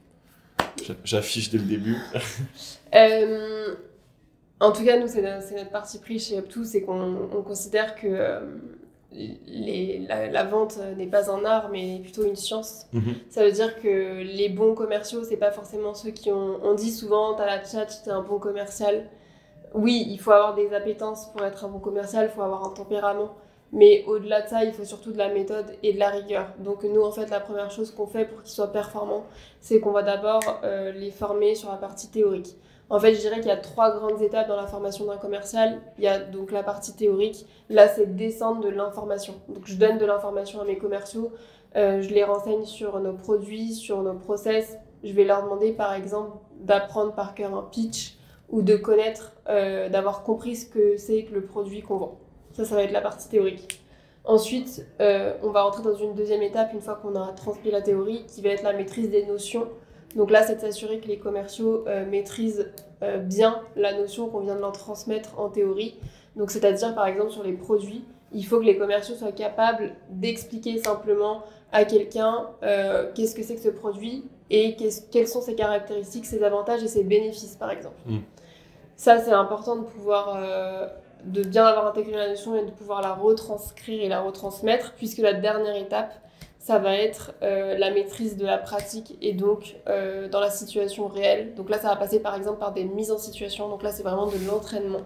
J'affiche dès le début. En tout cas, nous, c'est notre parti pris chez Up2, c'est qu'on considère que la vente n'est pas un art, mais plutôt une science. Ça veut dire que les bons commerciaux, c'est pas forcément ceux qui ont... On dit souvent, t'as la tchatche, t'es un bon commercial. Oui, il faut avoir des appétences pour être un bon commercial, il faut avoir un tempérament. Mais au-delà de ça, il faut surtout de la méthode et de la rigueur. Donc nous, en fait, la première chose qu'on fait pour qu'ils soient performants, c'est qu'on va d'abord les former sur la partie théorique. En fait, je dirais qu'il y a 3 grandes étapes dans la formation d'un commercial. Il y a donc la partie théorique. Là, c'est descendre de l'information. Donc, je donne de l'information à mes commerciaux. Je les renseigne sur nos produits, sur nos process. Je vais leur demander, par exemple, d'apprendre par cœur un pitch ou de connaître, d'avoir compris ce que c'est que le produit qu'on vend. Ça va être la partie théorique. Ensuite, on va rentrer dans une deuxième étape une fois qu'on a transmis la théorie, qui va être la maîtrise des notions. Donc là, c'est de s'assurer que les commerciaux maîtrisent bien la notion qu'on vient de leur transmettre en théorie. Donc c'est-à-dire, par exemple, sur les produits, il faut que les commerciaux soient capables d'expliquer simplement à quelqu'un qu'est-ce que c'est que ce produit et quelles sont ses caractéristiques, ses avantages et ses bénéfices, par exemple. Ça, c'est important de pouvoir de bien avoir intégré la notion et de pouvoir la retranscrire et la retransmettre, puisque la dernière étape, ça va être la maîtrise de la pratique et donc dans la situation réelle. Donc là, ça va passer par exemple par des mises en situation. Donc là, c'est vraiment de l'entraînement.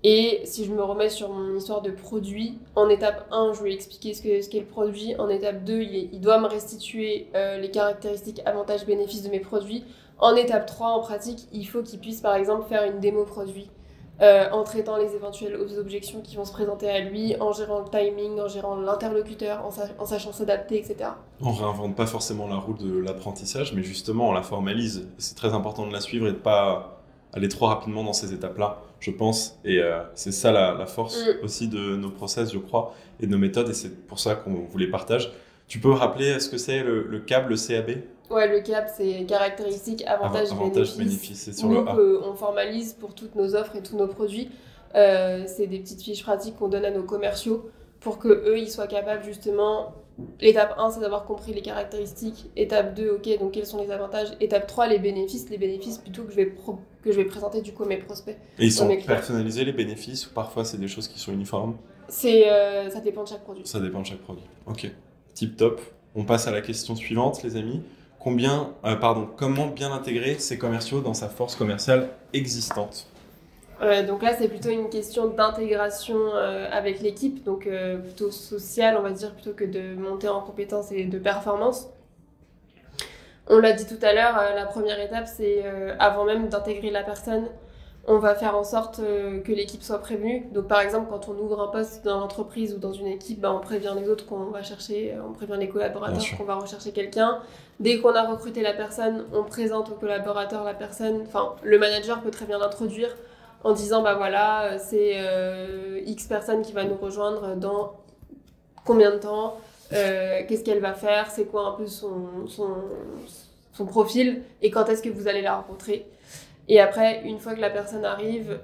Et si je me remets sur mon histoire de produit, en étape 1, je vais expliquer ce qu'est le produit. En étape 2, il doit me restituer les caractéristiques, avantages, bénéfices de mes produits. En étape 3, en pratique, il faut qu'il puisse par exemple faire une démo produit en traitant les éventuelles objections qui vont se présenter à lui, en gérant le timing, en gérant l'interlocuteur, en sachant s'adapter, etc. On réinvente pas forcément la roue de l'apprentissage, mais justement on la formalise. C'est très important de la suivre et de pas aller trop rapidement dans ces étapes-là, je pense. Et c'est ça la force aussi de nos process, je crois, et de nos méthodes, et c'est pour ça qu'on vous les partage. Tu peux rappeler ce que c'est le CAB, le CAB ? Ouais, le CAP, c'est caractéristiques, avantages, bénéfices. C'est sur le A. On formalise pour toutes nos offres et tous nos produits. C'est des petites fiches pratiques qu'on donne à nos commerciaux pour qu'eux, ils soient capables justement... L'étape 1, c'est d'avoir compris les caractéristiques. Étape 2, ok, donc quels sont les avantages. Étape 3, les bénéfices. Les bénéfices plutôt que je vais présenter du coup à mes prospects. Et ils sont personnalisés, les bénéfices, ou parfois c'est des choses qui sont uniformes ? Ça dépend de chaque produit. Ça dépend de chaque produit. Ok, tip top. On passe à la question suivante, les amis. Comment bien intégrer ces commerciaux dans sa force commerciale existante ? Donc là, c'est plutôt une question d'intégration avec l'équipe, donc plutôt sociale, on va dire, plutôt que de monter en compétences et de performance. On l'a dit tout à l'heure, la première étape, c'est avant même d'intégrer la personne, on va faire en sorte que l'équipe soit prévenue. Donc par exemple, quand on ouvre un poste dans l'entreprise ou dans une équipe, on prévient les autres qu'on va chercher, on prévient les collaborateurs qu'on va rechercher quelqu'un. Dès qu'on a recruté la personne, on présente aux collaborateurs la personne. Enfin, le manager peut très bien l'introduire en disant c'est X personne qui va nous rejoindre dans combien de temps, qu'est-ce qu'elle va faire, c'est quoi un peu son profil et quand est-ce que vous allez la rencontrer. Et après, une fois que la personne arrive,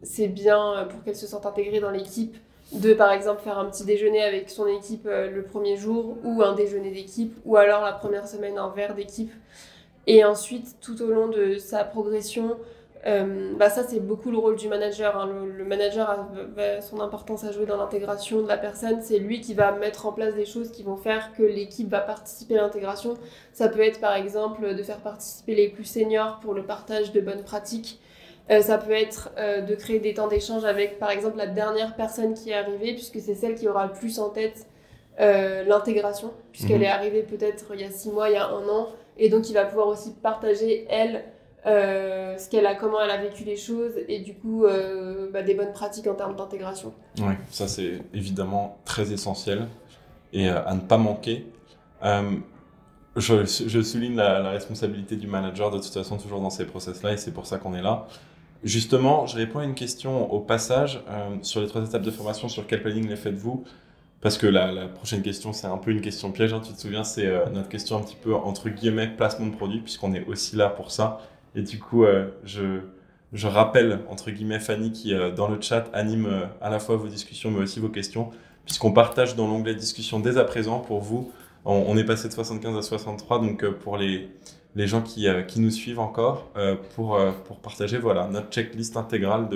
c'est bien pour qu'elle se sente intégrée dans l'équipe de, par exemple, faire un petit déjeuner avec son équipe le premier jour ou un déjeuner d'équipe ou alors la première semaine un verre d'équipe. Et ensuite, tout au long de sa progression, ça c'est beaucoup le rôle du manager. Hein. Le manager a son importance à jouer dans l'intégration de la personne. C'est lui qui va mettre en place des choses qui vont faire que l'équipe va participer à l'intégration. Ça peut être par exemple de faire participer les plus seniors pour le partage de bonnes pratiques. Ça peut être de créer des temps d'échange avec par exemple la dernière personne qui est arrivée, puisque c'est celle qui aura le plus en tête l'intégration, puisqu'elle est arrivée peut-être il y a 6 mois, il y a 1 an, et donc il va pouvoir aussi partager elle comment elle a vécu les choses et du coup des bonnes pratiques en termes d'intégration. Oui, ça c'est évidemment très essentiel et à ne pas manquer. Je souligne la responsabilité du manager de toute façon toujours dans ces process-là et c'est pour ça qu'on est là. Justement, je réponds à une question au passage sur les 3 étapes de formation, sur quel planning les faites-vous ? Parce que la prochaine question, c'est un peu une question piège, hein, tu te souviens, c'est notre question un petit peu entre guillemets placement de produit, puisqu'on est aussi là pour ça. Et du coup, je rappelle, entre guillemets, Fanny qui, dans le chat, anime à la fois vos discussions, mais aussi vos questions, puisqu'on partage dans l'onglet discussion dès à présent pour vous. On est passé de 75 à 63, donc pour les gens qui nous suivent encore, pour partager notre checklist intégrale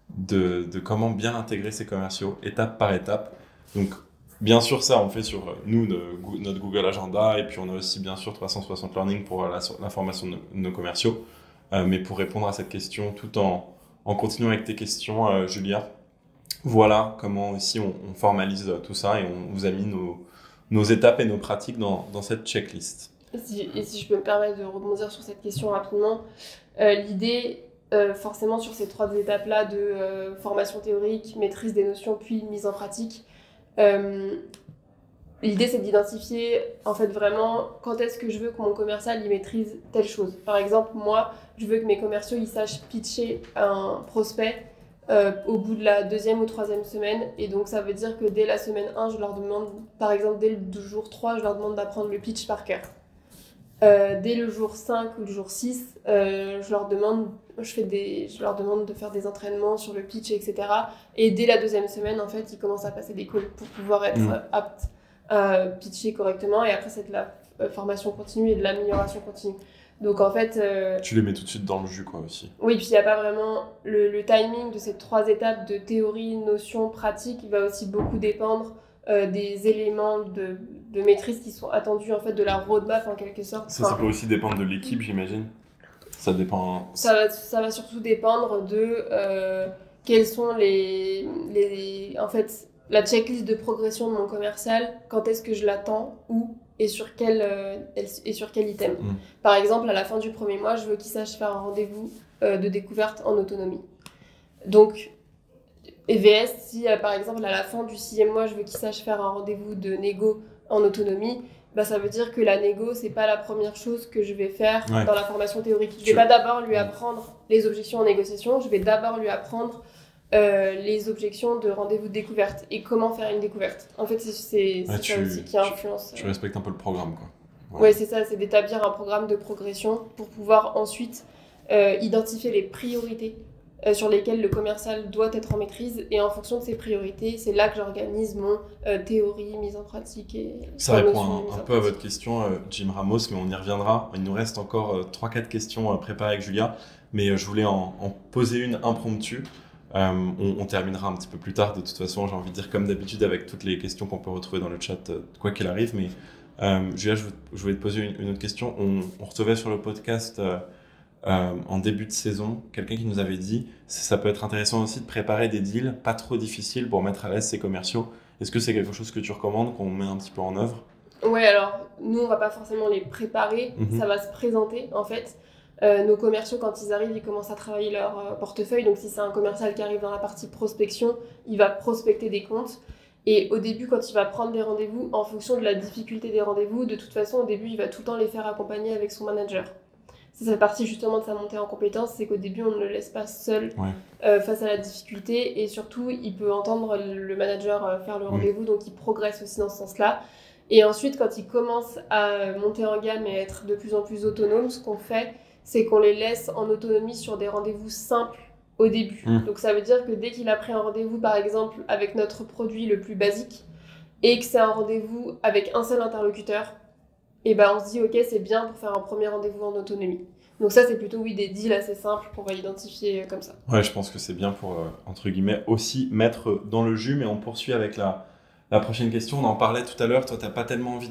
de comment bien intégrer ces commerciaux, étape par étape. Donc, bien sûr, ça, on fait sur notre Google Agenda, et puis on a aussi, bien sûr, 360 Learning pour la formation de nos commerciaux. Mais pour répondre à cette question, tout en continuant avec tes questions, Julia, voilà comment aussi on formalise tout ça et on vous a mis nos étapes et nos pratiques dans cette checklist. Et si je peux me permettre de rebondir sur cette question rapidement, l'idée, forcément, sur ces 3 étapes-là de formation théorique, maîtrise des notions, puis mise en pratique, l'idée c'est d'identifier en fait vraiment quand est-ce que je veux que mon commercial il maîtrise telle chose. Par exemple, moi je veux que mes commerciaux ils sachent pitcher un prospect au bout de la 2e ou 3e semaine, et donc ça veut dire que dès la semaine 1 je leur demande, par exemple dès le jour 3 je leur demande d'apprendre le pitch par cœur. Dès le jour 5 ou le jour 6 je leur demande de faire des entraînements sur le pitch, etc. Et dès la 2e semaine, en fait, ils commencent à passer des calls pour pouvoir être aptes à pitcher correctement. Et après, formation continue et de l'amélioration continue. Donc en fait... Tu les mets tout de suite dans le jus, quoi, aussi. Oui, puis il n'y a pas vraiment... Le timing de ces 3 étapes de théorie, notion, pratique, il va aussi beaucoup dépendre des éléments de maîtrise qui sont attendus, en fait, de la roadmap, en quelque sorte. Ça peut aussi dépendre de l'équipe, j'imagine. Ça dépend... Ça va surtout dépendre de quels sont en fait, la checklist de progression de mon commercial, quand est-ce que je l'attends, où et sur quel item. Par exemple, à la fin du premier mois, je veux qu'il sache faire un rendez-vous de découverte en autonomie. Donc, EVS, si par exemple à la fin du 6e mois, je veux qu'il sache faire un rendez-vous de négo en autonomie, ça veut dire que la négo, c'est pas la première chose que je vais faire dans la formation théorique. Je vais pas d'abord lui apprendre les objections en négociation, je vais d'abord lui apprendre les objections de rendez-vous de découverte et comment faire une découverte. En fait, c'est ça aussi qui influence. Tu respectes un peu le programme, quoi. Ouais, c'est ça, c'est d'établir un programme de progression pour pouvoir ensuite identifier les priorités sur lesquelles le commercial doit être en maîtrise, et en fonction de ces priorités, c'est là que j'organise mon théorie, mise en pratique. Ça répond un peu à votre question, Jim Ramos, mais on y reviendra. Il nous reste encore 3-4 questions préparées avec Julia, mais je voulais en poser une impromptue. On terminera un petit peu plus tard, de toute façon, j'ai envie de dire comme d'habitude avec toutes les questions qu'on peut retrouver dans le chat, quoi qu'il arrive, mais Julia, je voulais te poser une autre question. On recevait sur le podcast en début de saison quelqu'un qui nous avait dit ça peut être intéressant aussi de préparer des deals pas trop difficiles pour mettre à l'aise ses commerciaux. Est-ce que c'est quelque chose que tu recommandes, qu'on met un petit peu en œuvre? Ouais, alors nous on va pas forcément les préparer, ça va se présenter en fait. Nos commerciaux, quand ils arrivent, ils commencent à travailler leur portefeuille. Donc si c'est un commercial qui arrive dans la partie prospection, il va prospecter des comptes. Et au début, quand il va prendre des rendez-vous, en fonction de la difficulté des rendez-vous, de toute façon, au début, il va tout le temps les faire accompagner avec son manager. Ça fait partie justement de sa montée en compétence, c'est qu'au début, on ne le laisse pas seul face à la difficulté. Et surtout, il peut entendre le manager faire le rendez-vous, donc il progresse aussi dans ce sens-là. Et ensuite, quand il commence à monter en gamme et être de plus en plus autonome, ce qu'on fait, c'est qu'on les laisse en autonomie sur des rendez-vous simples au début. Donc ça veut dire que dès qu'il a pris un rendez-vous, par exemple, avec notre produit le plus basique, et que c'est un rendez-vous avec un seul interlocuteur, et on se dit, ok, c'est bien pour faire un premier rendez-vous en autonomie. Donc ça, c'est plutôt, des deals assez simples qu'on va identifier comme ça. Ouais, je pense que c'est bien pour, entre guillemets, aussi mettre dans le jus, mais on poursuit avec la prochaine question. On en parlait tout à l'heure, toi, t'as pas tellement envie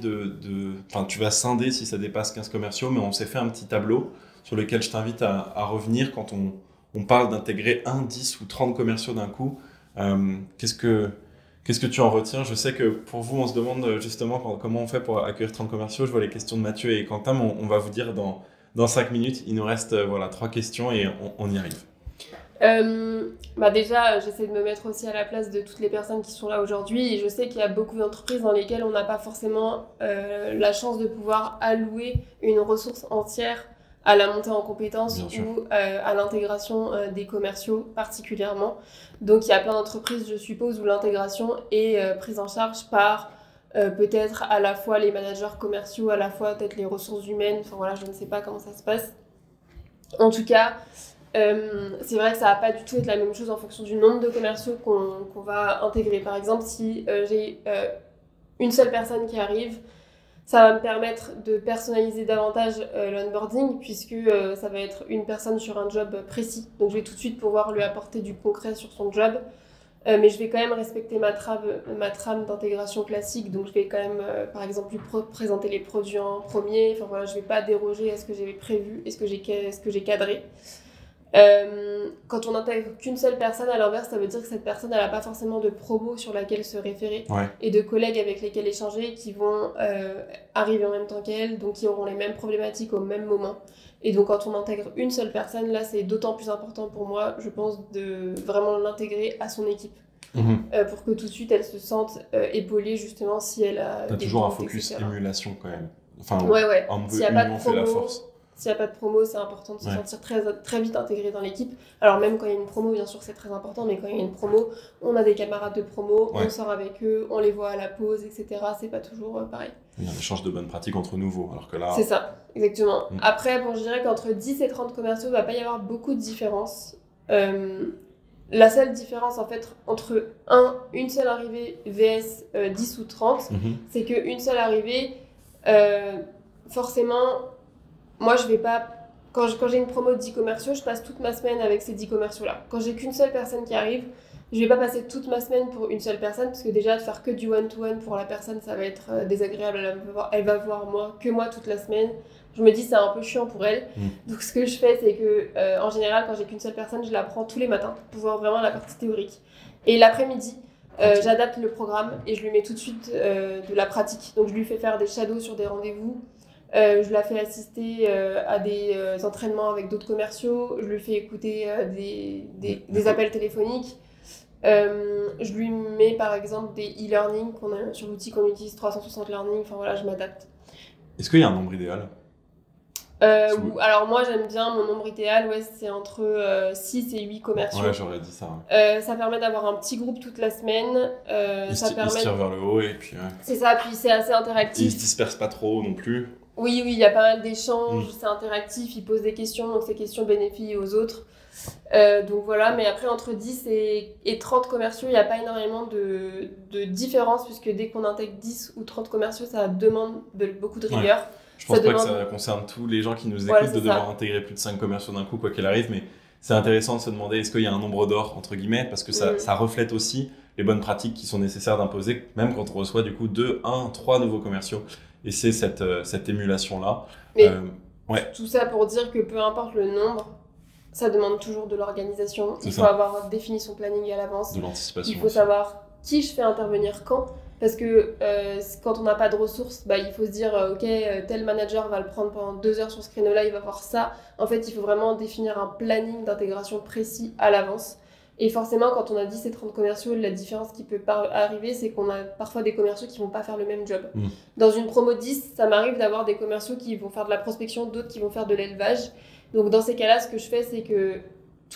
Enfin, tu vas scinder si ça dépasse 15 commerciaux, mais on s'est fait un petit tableau sur lequel je t'invite à revenir quand on parle d'intégrer 1, 10 ou 30 commerciaux d'un coup. Qu'est-ce que tu en retiens? Je sais que pour vous, on se demande justement comment on fait pour accueillir 30 commerciaux. Je vois les questions de Mathieu et Quentin, mais on va vous dire dans 5 minutes. Il nous reste 3 questions et on y arrive. Déjà, j'essaie de me mettre aussi à la place de toutes les personnes qui sont là aujourd'hui, et je sais qu'il y a beaucoup d'entreprises dans lesquelles on n'a pas forcément la chance de pouvoir allouer une ressource entière à la montée en compétences ou à l'intégration des commerciaux particulièrement. Donc il y a plein d'entreprises, je suppose, où l'intégration est prise en charge par peut-être à la fois les managers commerciaux, à la fois peut-être les ressources humaines, enfin voilà, je ne sais pas comment ça se passe. En tout cas, c'est vrai que ça va pas du tout être la même chose en fonction du nombre de commerciaux qu'on va intégrer. Par exemple, si j'ai une seule personne qui arrive, ça va me permettre de personnaliser davantage l'onboarding, puisque ça va être une personne sur un job précis. Donc je vais tout de suite pouvoir lui apporter du concret sur son job. Mais je vais quand même respecter ma trame d'intégration classique. Donc je vais quand même, par exemple, lui présenter les produits en premier. Enfin voilà, je vais pas déroger à ce que j'avais prévu et ce que j'ai cadré. Quand on n'intègre qu'une seule personne, à l'inverse, ça veut dire que cette personne n'a pas forcément de promo sur laquelle se référer et de collègues avec lesquels échanger qui vont arriver en même temps qu'elle, donc qui auront les mêmes problématiques au même moment. Et donc quand on intègre une seule personne, là c'est d'autant plus important pour moi, je pense, de vraiment l'intégrer à son équipe. Pour que tout de suite elle se sente épaulée, justement, si elle a... T'as toujours un focus émulation quand même. Enfin, un peu union fait la force. S'il n'y a pas de promo, c'est important de se sentir très vite intégré dans l'équipe. Alors même quand il y a une promo, bien sûr, c'est très important, mais quand il y a une promo, on a des camarades de promo, on sort avec eux, on les voit à la pause, etc. C'est pas toujours pareil. Il y a un échange de bonnes pratiques entre nouveaux, alors que là... C'est ça, exactement. Après, je dirais qu'entre 10 et 30 commerciaux, il ne va pas y avoir beaucoup de différence. La seule différence, en fait, entre une seule arrivée vs 10 ou 30, c'est qu'une seule arrivée... forcément, moi je vais pas. Quand j'ai une promo de 10 commerciaux, je passe toute ma semaine avec ces 10 commerciaux-là. Quand j'ai qu'une seule personne qui arrive, je vais pas passer toute ma semaine pour une seule personne, parce que déjà, de faire que du one-to-one pour la personne, ça va être désagréable. Elle va voir que moi toute la semaine. Je me dis, c'est un peu chiant pour elle. Donc, ce que je fais, c'est que, en général, quand j'ai qu'une seule personne, je la prends tous les matins pour voir vraiment la partie théorique. Et l'après-midi, j'adapte le programme et je lui mets tout de suite de la pratique. Donc, je lui fais faire des shadows sur des rendez-vous. Je la fais assister à des entraînements avec d'autres commerciaux. Je lui fais écouter des appels téléphoniques. Je lui mets par exemple des e-learning qu'on a sur l'outil qu'on utilise 360 Learning. Enfin voilà, je m'adapte. Est-ce qu'il y a un nombre idéal? Alors moi j'aime bien mon nombre idéal, c'est entre 6 et 8 commerciaux. Ouais, j'aurais dit ça. Ça permet d'avoir un petit groupe toute la semaine. Ils se tirent vers le haut et puis... C'est ça, puis c'est assez interactif. Ils se dispersent pas trop non plus. Oui, il y a pas mal d'échanges, c'est interactif, ils posent des questions, donc ces questions bénéficient aux autres. Donc voilà, mais après entre 10 et 30 commerciaux, il n'y a pas énormément de différence, puisque dès qu'on intègre 10 ou 30 commerciaux, ça demande beaucoup de rigueur. Ouais. Je pense pas que ça concerne tous les gens qui nous écoutent de devoir intégrer plus de 5 commerciaux d'un coup, quoi qu'il arrive, mais c'est intéressant de se demander est-ce qu'il y a un nombre d'or, entre guillemets, parce que ça reflète aussi les bonnes pratiques qui sont nécessaires d'imposer, même quand on reçoit du coup 2, 1, 3 nouveaux commerciaux. Et c'est cette émulation-là. Mais tout ça pour dire que peu importe le nombre, ça demande toujours de l'organisation. Il faut avoir défini son planning à l'avance. De l'anticipation. Il faut savoir qui je fais intervenir quand. Parce que quand on n'a pas de ressources, il faut se dire ok, tel manager va le prendre pendant 2 heures sur ce créneau-là, il va voir ça. En fait, il faut vraiment définir un planning d'intégration précis à l'avance. Et forcément, quand on a 10 et 30 commerciaux, la différence qui peut arriver, c'est qu'on a parfois des commerciaux qui vont pas faire le même job. Dans une promo 10, ça m'arrive d'avoir des commerciaux qui vont faire de la prospection, d'autres qui vont faire de l'élevage. Donc dans ces cas-là, ce que je fais, c'est que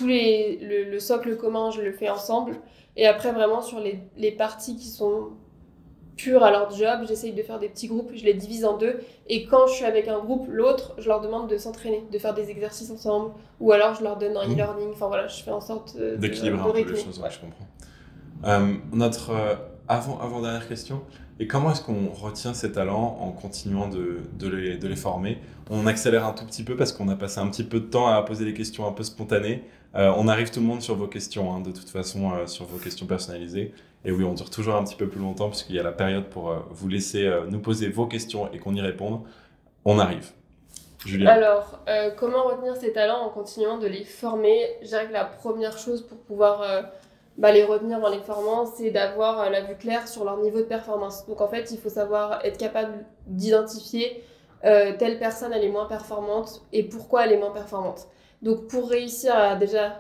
le socle commun, je le fais ensemble. Et après, vraiment, sur les parties qui sont pures à leur job, j'essaye de faire des petits groupes, je les divise en 2. Et quand je suis avec un groupe, l'autre, je leur demande de s'entraîner, de faire des exercices ensemble. Ou alors, je leur donne un e-learning. Enfin voilà, je fais en sorte d'équilibrer un peu les choses, je comprends. Notre avant-dernière question, et comment est-ce qu'on retient ces talents en continuant de les former? On accélère un tout petit peu parce qu'on a passé un petit peu de temps à poser des questions un peu spontanées. On arrive tout le monde sur vos questions, de toute façon, sur vos questions personnalisées. Et oui, on dure toujours un petit peu plus longtemps puisqu'il y a la période pour vous laisser nous poser vos questions et qu'on y réponde. On arrive. Julia. Alors, comment retenir ces talents en continuant de les former? Je dirais que la première chose pour pouvoir les retenir en les formant, c'est d'avoir la vue claire sur leur niveau de performance. Donc en fait, il faut savoir être capable d'identifier telle personne elle est moins performante et pourquoi elle est moins performante. Donc pour réussir déjà,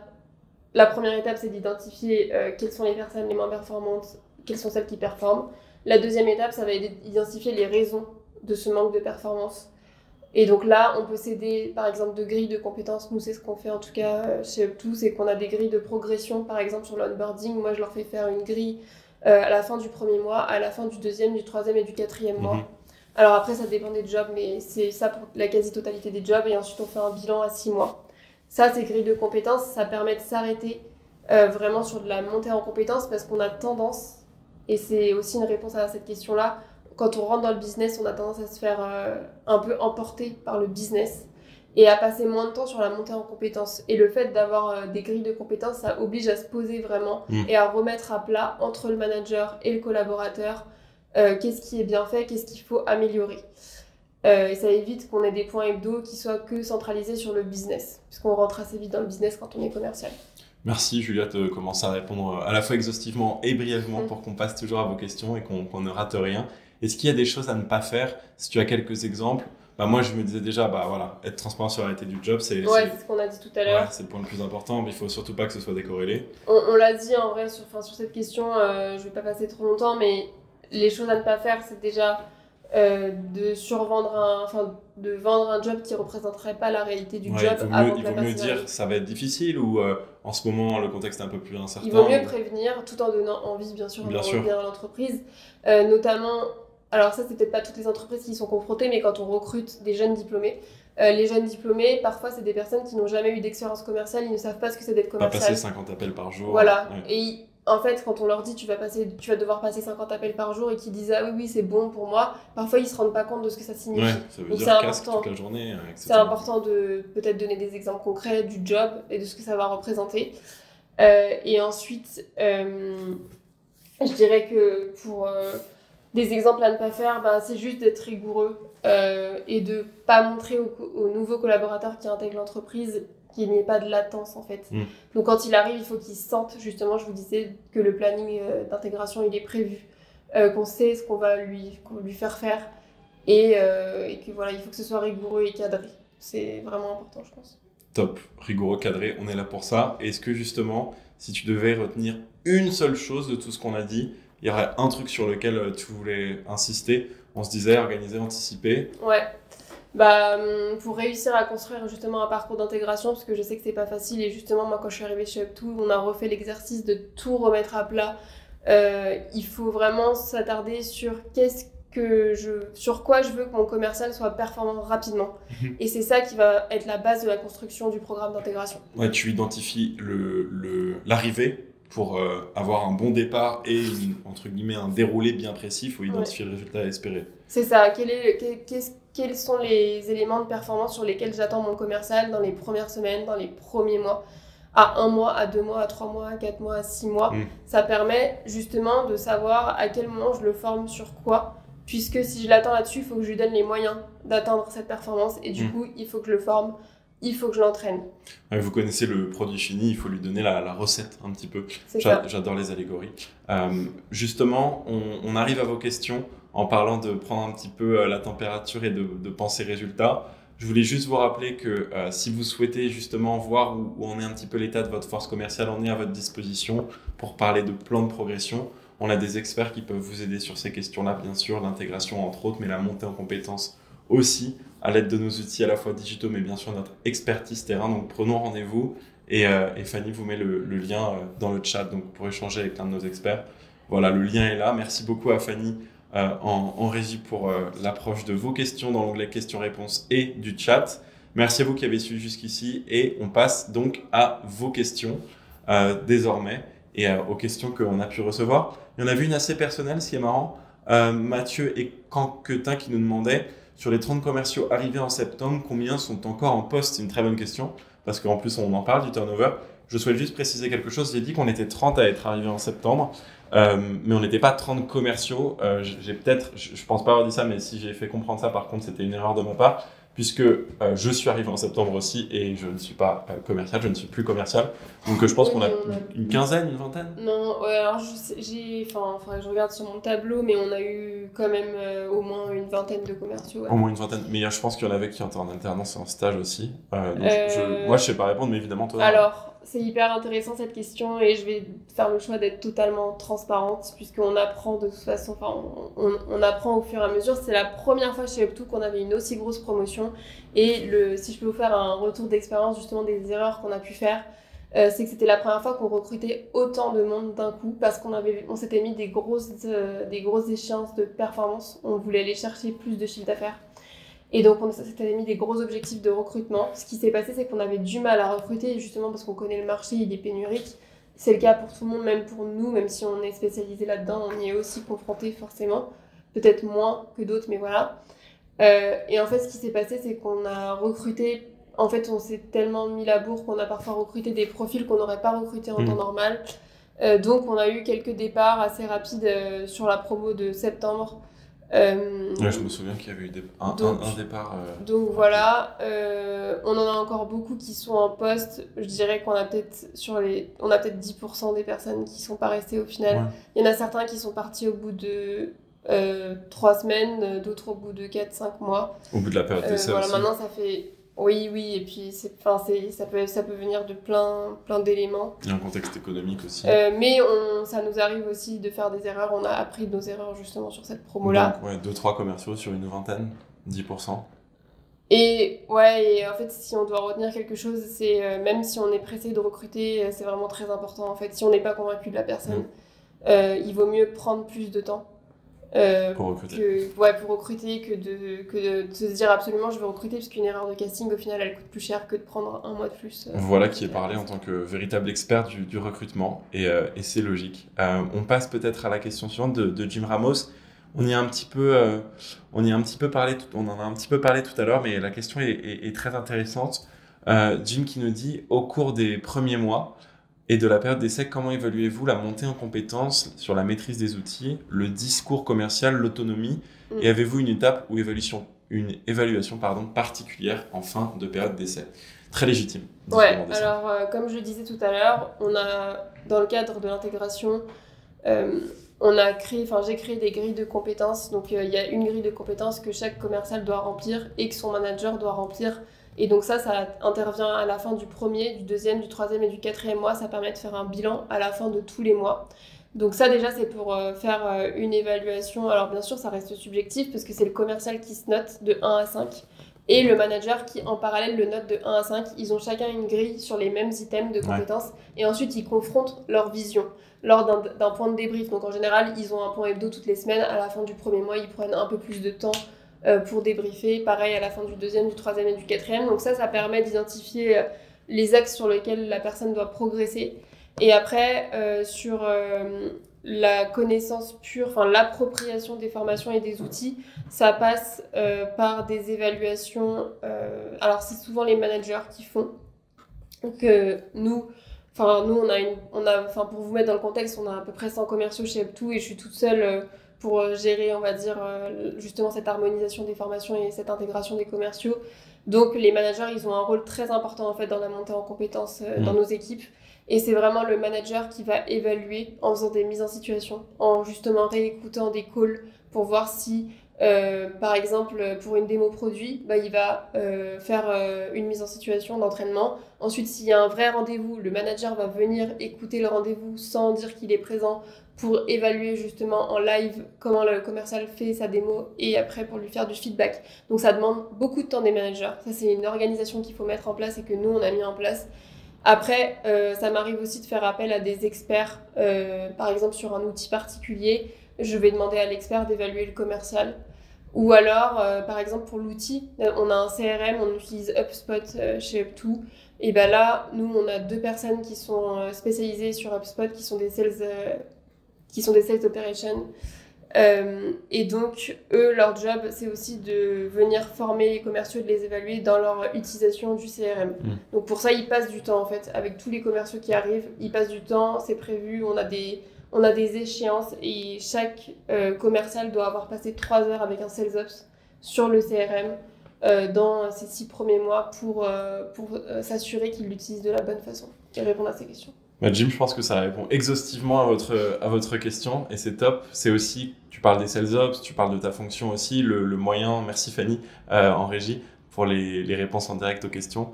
la première étape c'est d'identifier quelles sont les personnes les moins performantes, quelles sont celles qui performent. La deuxième étape, ça va être d'identifier les raisons de ce manque de performance. Et donc là, on peut s'aider par exemple de grilles de compétences. Nous, c'est ce qu'on fait en tout cas chez Up2, c'est qu'on a des grilles de progression. Par exemple, sur l'onboarding, moi, je leur fais faire une grille à la fin du premier mois, à la fin du deuxième, du troisième et du quatrième mois. Alors après, ça dépend des jobs, mais c'est ça pour la quasi-totalité des jobs. Et ensuite, on fait un bilan à 6 mois. Ça, ces grilles de compétences, ça permet de s'arrêter vraiment sur de la montée en compétences parce qu'on a tendance, et c'est aussi une réponse à cette question-là, quand on rentre dans le business, on a tendance à se faire un peu emporter par le business et à passer moins de temps sur la montée en compétences. Et le fait d'avoir des grilles de compétences, ça oblige à se poser vraiment et à remettre à plat entre le manager et le collaborateur qu'est-ce qui est bien fait, qu'est-ce qu'il faut améliorer. Et ça évite qu'on ait des points hebdo qui soient que centralisés sur le business, puisqu'on rentre assez vite dans le business quand on est commercial. Merci Julia de commencer à répondre à la fois exhaustivement et brièvement pour qu'on passe toujours à vos questions et qu'on ne rate rien. Est-ce qu'il y a des choses à ne pas faire? Si tu as quelques exemples, moi je me disais déjà, être transparent sur la réalité du job, c'est ce qu'on a dit tout à l'heure. Ouais, c'est le point le plus important, mais il faut surtout pas que ce soit décorrélé. On l'a dit en vrai sur cette question, je vais pas passer trop longtemps, mais les choses à ne pas faire, c'est déjà de vendre un job qui représenterait pas la réalité du job. Il vaut mieux dire ça va être difficile ou en ce moment le contexte est un peu plus incertain. Il vaut mieux prévenir tout en donnant envie bien sûr de revenir à l'entreprise, notamment. Alors ça, c'est peut-être pas toutes les entreprises qui y sont confrontées, mais quand on recrute des jeunes diplômés, les jeunes diplômés, parfois, c'est des personnes qui n'ont jamais eu d'expérience commerciale, ils ne savent pas ce que c'est d'être commercial. Pas passer 50 appels par jour. Voilà. Ouais. Et en fait, quand on leur dit tu vas devoir passer 50 appels par jour et qu'ils disent ah oui, c'est bon pour moi, parfois ils se rendent pas compte de ce que ça signifie. Ouais, ça veut Donc dire c'est casque important. toute la journée, etc. C'est important de peut-être donner des exemples concrets du job et de ce que ça va représenter. Et ensuite, je dirais que pour des exemples à ne pas faire, c'est juste d'être rigoureux et de pas montrer aux nouveaux collaborateurs qui intègrent l'entreprise qu'il n'y ait pas de latence en fait. Donc quand il arrive, il faut qu'il sente justement, je vous disais, que le planning d'intégration il est prévu, qu'on sait ce qu'on va lui faire faire et que voilà, il faut que ce soit rigoureux et cadré. C'est vraiment important, je pense. Top, rigoureux, cadré, on est là pour ça. Est-ce que justement, si tu devais retenir une seule chose de tout ce qu'on a dit, il y aurait un truc sur lequel tu voulais insister? On se disait organiser, anticiper. Ouais. Pour réussir à construire justement un parcours d'intégration, parce que je sais que c'est pas facile, et justement moi quand je suis arrivée chez Up2, on a refait l'exercice de tout remettre à plat. Il faut vraiment s'attarder sur sur quoi je veux que mon commercial soit performant rapidement. Et c'est ça qui va être la base de la construction du programme d'intégration. Ouais, tu identifies l'arrivée pour avoir un bon départ et entre guillemets un déroulé bien précis. Il faut identifier le résultat à espérer. C'est ça. Quels sont les éléments de performance sur lesquels j'attends mon commercial dans les premières semaines, dans les premiers mois, à 1 mois, à 2 mois, à 3 mois, à 4 mois, à 6 mois. Ça permet justement de savoir à quel moment je le forme sur quoi, puisque si je l'attends là-dessus, il faut que je lui donne les moyens d'atteindre cette performance et du coup, il faut que je le forme, il faut que je l'entraîne. Ouais, vous connaissez le produit fini, il faut lui donner la recette un petit peu. J'adore les allégories. Justement, on arrive à vos questions en parlant de prendre un petit peu la température et de penser résultat. Je voulais juste vous rappeler que si vous souhaitez justement voir où en est un petit peu l'état de votre force commerciale, on est à votre disposition pour parler de plan de progression. On a des experts qui peuvent vous aider sur ces questions-là, bien sûr, l'intégration entre autres, mais la montée en compétences aussi, à l'aide de nos outils à la fois digitaux, mais bien sûr notre expertise terrain. Donc prenons rendez-vous et Fanny vous met le lien dans le chat donc pour échanger avec l'un de nos experts. Voilà, le lien est là. Merci beaucoup à Fanny en régie pour l'approche de vos questions dans l'onglet questions-réponses et du chat. Merci à vous qui avez suivi jusqu'ici et on passe donc à vos questions désormais et aux questions qu'on a pu recevoir. Il y en a vu une assez personnelle, ce qui est marrant. Mathieu et Canquetin qui nous demandaient sur les 30 commerciaux arrivés en septembre, combien sont encore en poste? C'est une très bonne question parce qu'en plus on en parle du turnover. Je souhaite juste préciser quelque chose. J'ai dit qu'on était 30 à être arrivés en septembre. Mais on n'était pas 30 commerciaux. Je pense pas avoir dit ça, mais si j'ai fait comprendre ça, par contre, c'était une erreur de ma part, puisque je suis arrivé en septembre aussi et je ne suis pas commercial, je ne suis plus commercial. Donc je pense qu'on a une quinzaine, une vingtaine. Non, ouais, alors faudrait que je regarde sur mon tableau, mais on a eu quand même au moins une vingtaine de commerciaux. Ouais. Au moins une vingtaine, mais je pense qu'il y en avait qui étaient en alternance et en stage aussi. Moi, je sais pas répondre, mais évidemment, toi. Alors, c'est hyper intéressant cette question et je vais faire le choix d'être totalement transparente puisqu'on apprend de toute façon, on apprend au fur et à mesure. C'est la première fois chez Up2 qu'on avait une aussi grosse promotion et si je peux vous faire un retour d'expérience justement des erreurs qu'on a pu faire, c'est que c'était la première fois qu'on recrutait autant de monde d'un coup parce qu'on s'était mis des grosses échéances de performance. On voulait aller chercher plus de chiffre d'affaires. Et donc, on s'était mis des gros objectifs de recrutement. Ce qui s'est passé, c'est qu'on avait du mal à recruter, justement parce qu'on connaît le marché, il est pénurique. C'est le cas pour tout le monde, même pour nous, même si on est spécialisé là-dedans, on y est aussi confronté forcément. Peut-être moins que d'autres, mais voilà. Et en fait, ce qui s'est passé, c'est qu'on a recruté... En fait, on s'est tellement mis la bourre qu'on a parfois recruté des profils qu'on n'aurait pas recrutés en temps normal. Donc, on a eu quelques départs assez rapides sur la promo de septembre. Je me souviens qu'il y avait eu un départ. Donc voilà, on en a encore beaucoup qui sont en poste. Je dirais qu'on a peut-être 10% des personnes qui sont pas restées au final. Ouais. Il y en a certains qui sont partis au bout de 3 semaines, d'autres au bout de 4-5 mois. Au bout de la période d'essai voilà, aussi. Maintenant ça fait... Oui, et puis ça peut venir de plein d'éléments. Il y a un contexte économique aussi. Mais ça nous arrive aussi de faire des erreurs. On a appris de nos erreurs justement sur cette promo-là. Donc, 2-3 commerciaux sur une vingtaine, 10%. Et en fait, si on doit retenir quelque chose, c'est même si on est pressé de recruter, c'est vraiment très important. En fait, si on n'est pas convaincu de la personne, il vaut mieux prendre plus de temps. Pour recruter. Pour recruter que de se dire absolument je veux recruter, parce qu'une erreur de casting, au final, elle coûte plus cher que de prendre un mois de plus. Voilà qui est parlé en tant que véritable expert du recrutement, et c'est logique. On passe peut-être à la question suivante de Jim Ramos. On en a un petit peu parlé tout à l'heure, mais la question est très intéressante. Jim qui nous dit, au cours des premiers mois et de la période d'essai, comment évaluez-vous la montée en compétences sur la maîtrise des outils, le discours commercial, l'autonomie, et avez-vous une étape ou une évaluation particulière en fin de période d'essai? Très légitime. Ouais, alors comme je le disais tout à l'heure, on a, dans le cadre de l'intégration, j'ai créé des grilles de compétences. Donc il y a une grille de compétences que chaque commercial doit remplir et que son manager doit remplir. Et donc ça intervient à la fin du premier, du deuxième, du troisième et du quatrième mois. Ça permet de faire un bilan à la fin de tous les mois. Donc ça déjà c'est pour faire une évaluation. Alors bien sûr ça reste subjectif parce que c'est le commercial qui se note de 1 à 5 et le manager qui en parallèle le note de 1 à 5. Ils ont chacun une grille sur les mêmes items de compétences et ensuite ils confrontent leur vision lors d'un point de débrief. Donc en général ils ont un point hebdo toutes les semaines. À la fin du premier mois ils prennent un peu plus de temps pour débriefer. Pareil à la fin du deuxième, du troisième et du quatrième. Donc ça permet d'identifier les axes sur lesquels la personne doit progresser. Et après, sur la connaissance pure, enfin l'appropriation des formations et des outils, ça passe par des évaluations. Alors c'est souvent les managers qui font. Donc nous, pour vous mettre dans le contexte, on a à peu près 100 commerciaux chez Up2 et je suis toute seule pour gérer, on va dire, justement cette harmonisation des formations et cette intégration des commerciaux. Donc les managers, ils ont un rôle très important en fait dans la montée en compétences dans nos équipes. Et c'est vraiment le manager qui va évaluer en faisant des mises en situation, en justement réécoutant des calls pour voir si, par exemple, pour une démo produit, il va faire une mise en situation d'entraînement. Ensuite, s'il y a un vrai rendez-vous, le manager va venir écouter le rendez-vous sans dire qu'il est présent pour évaluer justement en live comment le commercial fait sa démo et après pour lui faire du feedback. Donc ça demande beaucoup de temps des managers. Ça, c'est une organisation qu'il faut mettre en place et que nous, on a mis en place. Après, ça m'arrive aussi de faire appel à des experts, par exemple sur un outil particulier, je vais demander à l'expert d'évaluer le commercial. Ou alors, par exemple pour l'outil, on a un CRM, on utilise HubSpot chez Up2. Et ben là, nous, on a 2 personnes qui sont spécialisées sur HubSpot, qui sont des sales operations. Et donc, eux, leur job, c'est aussi de venir former les commerciaux et de les évaluer dans leur utilisation du CRM. Donc pour ça, ils passent du temps en fait. Avec tous les commerciaux qui arrivent, ils passent du temps, c'est prévu, on a des échéances et chaque commercial doit avoir passé 3 heures avec un sales ops sur le CRM dans ces 6 premiers mois pour s'assurer qu'il l'utilise de la bonne façon et répondre à ces questions. Jim, je pense que ça répond exhaustivement à votre question et c'est top. C'est aussi, tu parles des sales ops, tu parles de ta fonction aussi, le moyen, merci Fanny en régie pour les réponses en direct aux questions.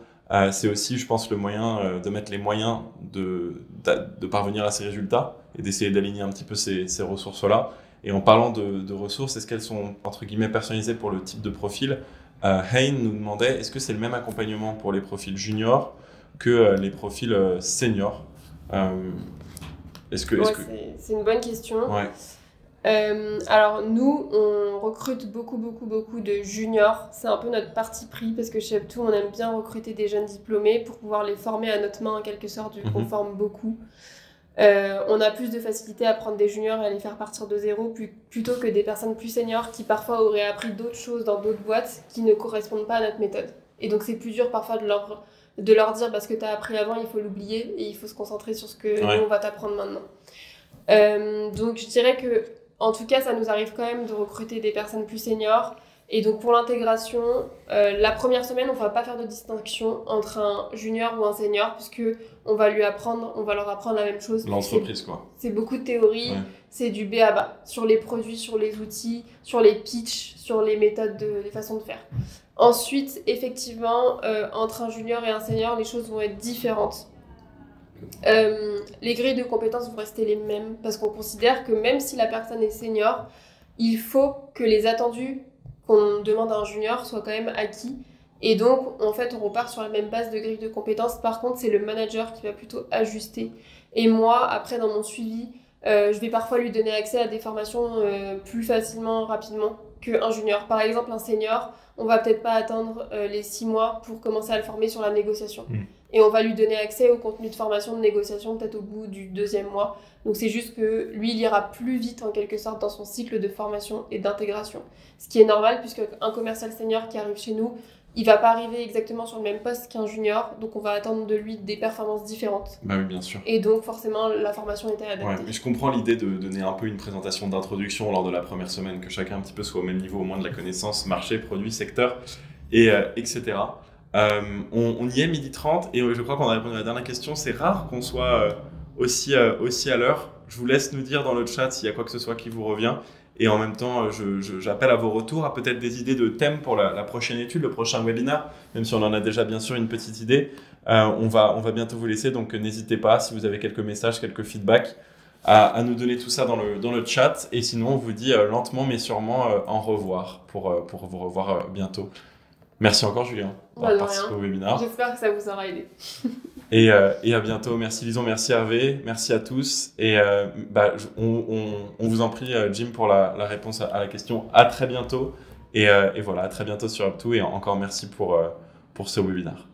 C'est aussi, je pense, le moyen de mettre les moyens de parvenir à ces résultats et d'essayer d'aligner un petit peu ces ressources-là. Et en parlant de ressources, est-ce qu'elles sont entre guillemets personnalisées pour le type de profil? Hein nous demandait, est-ce que c'est le même accompagnement pour les profils juniors que les profils seniors? C'est une bonne question. Ouais. Alors nous, on recrute beaucoup de juniors. C'est un peu notre parti pris parce que chez Up2, on aime bien recruter des jeunes diplômés pour pouvoir les former à notre main en quelque sorte, vu qu'on forme beaucoup. On a plus de facilité à prendre des juniors et à les faire partir de zéro plutôt que des personnes plus seniors qui parfois auraient appris d'autres choses dans d'autres boîtes qui ne correspondent pas à notre méthode. Et donc c'est plus dur parfois de leur dire parce que tu as appris avant, il faut l'oublier et il faut se concentrer sur ce que nous, on va t'apprendre maintenant. Donc je dirais que en tout cas, ça nous arrive quand même de recruter des personnes plus seniors. Et donc pour l'intégration, la première semaine, on ne va pas faire de distinction entre un junior ou un senior puisque on va leur apprendre la même chose. L'entreprise, quoi. C'est beaucoup de théorie, c'est du B à bas sur les produits, sur les outils, sur les pitchs, sur les méthodes, les façons de faire. Ensuite, effectivement, entre un junior et un senior, les choses vont être différentes. Les grilles de compétences vont rester les mêmes parce qu'on considère que même si la personne est senior, il faut que les attendus qu'on demande à un junior soient quand même acquis. Et donc, en fait, on repart sur la même base de grille de compétences. Par contre, c'est le manager qui va plutôt ajuster. Et moi, après, dans mon suivi, Je vais parfois lui donner accès à des formations plus facilement, rapidement qu'un junior. Par exemple, un senior, on va peut-être pas attendre les 6 mois pour commencer à le former sur la négociation. Et on va lui donner accès au contenu de formation de négociation peut-être au bout du 2e mois. Donc c'est juste que lui, il ira plus vite en quelque sorte dans son cycle de formation et d'intégration. Ce qui est normal puisque un commercial senior qui arrive chez nous, il va pas arriver exactement sur le même poste qu'un junior, donc on va attendre de lui des performances différentes. Bah oui, bien sûr. Et donc forcément, la formation était adaptée. Ouais, mais je comprends l'idée de donner un peu une présentation d'introduction lors de la première semaine, que chacun un petit peu soit au même niveau, au moins de la connaissance, marché, produit, secteur, etc. On y est, 12h30, et je crois qu'on a répondu à la dernière question. C'est rare qu'on soit aussi à l'heure. Je vous laisse nous dire dans le chat s'il y a quoi que ce soit qui vous revient. Et en même temps, j'appelle à vos retours, à peut-être des idées de thèmes pour la prochaine étude, le prochain webinaire, même si on en a déjà bien sûr une petite idée. On va bientôt vous laisser, donc n'hésitez pas, si vous avez quelques messages, quelques feedbacks, à nous donner tout ça dans le chat. Et sinon, on vous dit lentement mais sûrement au revoir pour vous revoir bientôt. Merci encore, Julien, d'avoir participé au webinaire. J'espère que ça vous aura aidé. Et à bientôt. Merci Lison, merci Hervé, merci à tous. Et on vous en prie, Jim, pour la réponse à la question. À très bientôt. Et voilà, à très bientôt sur Up2. Et encore merci pour ce webinaire.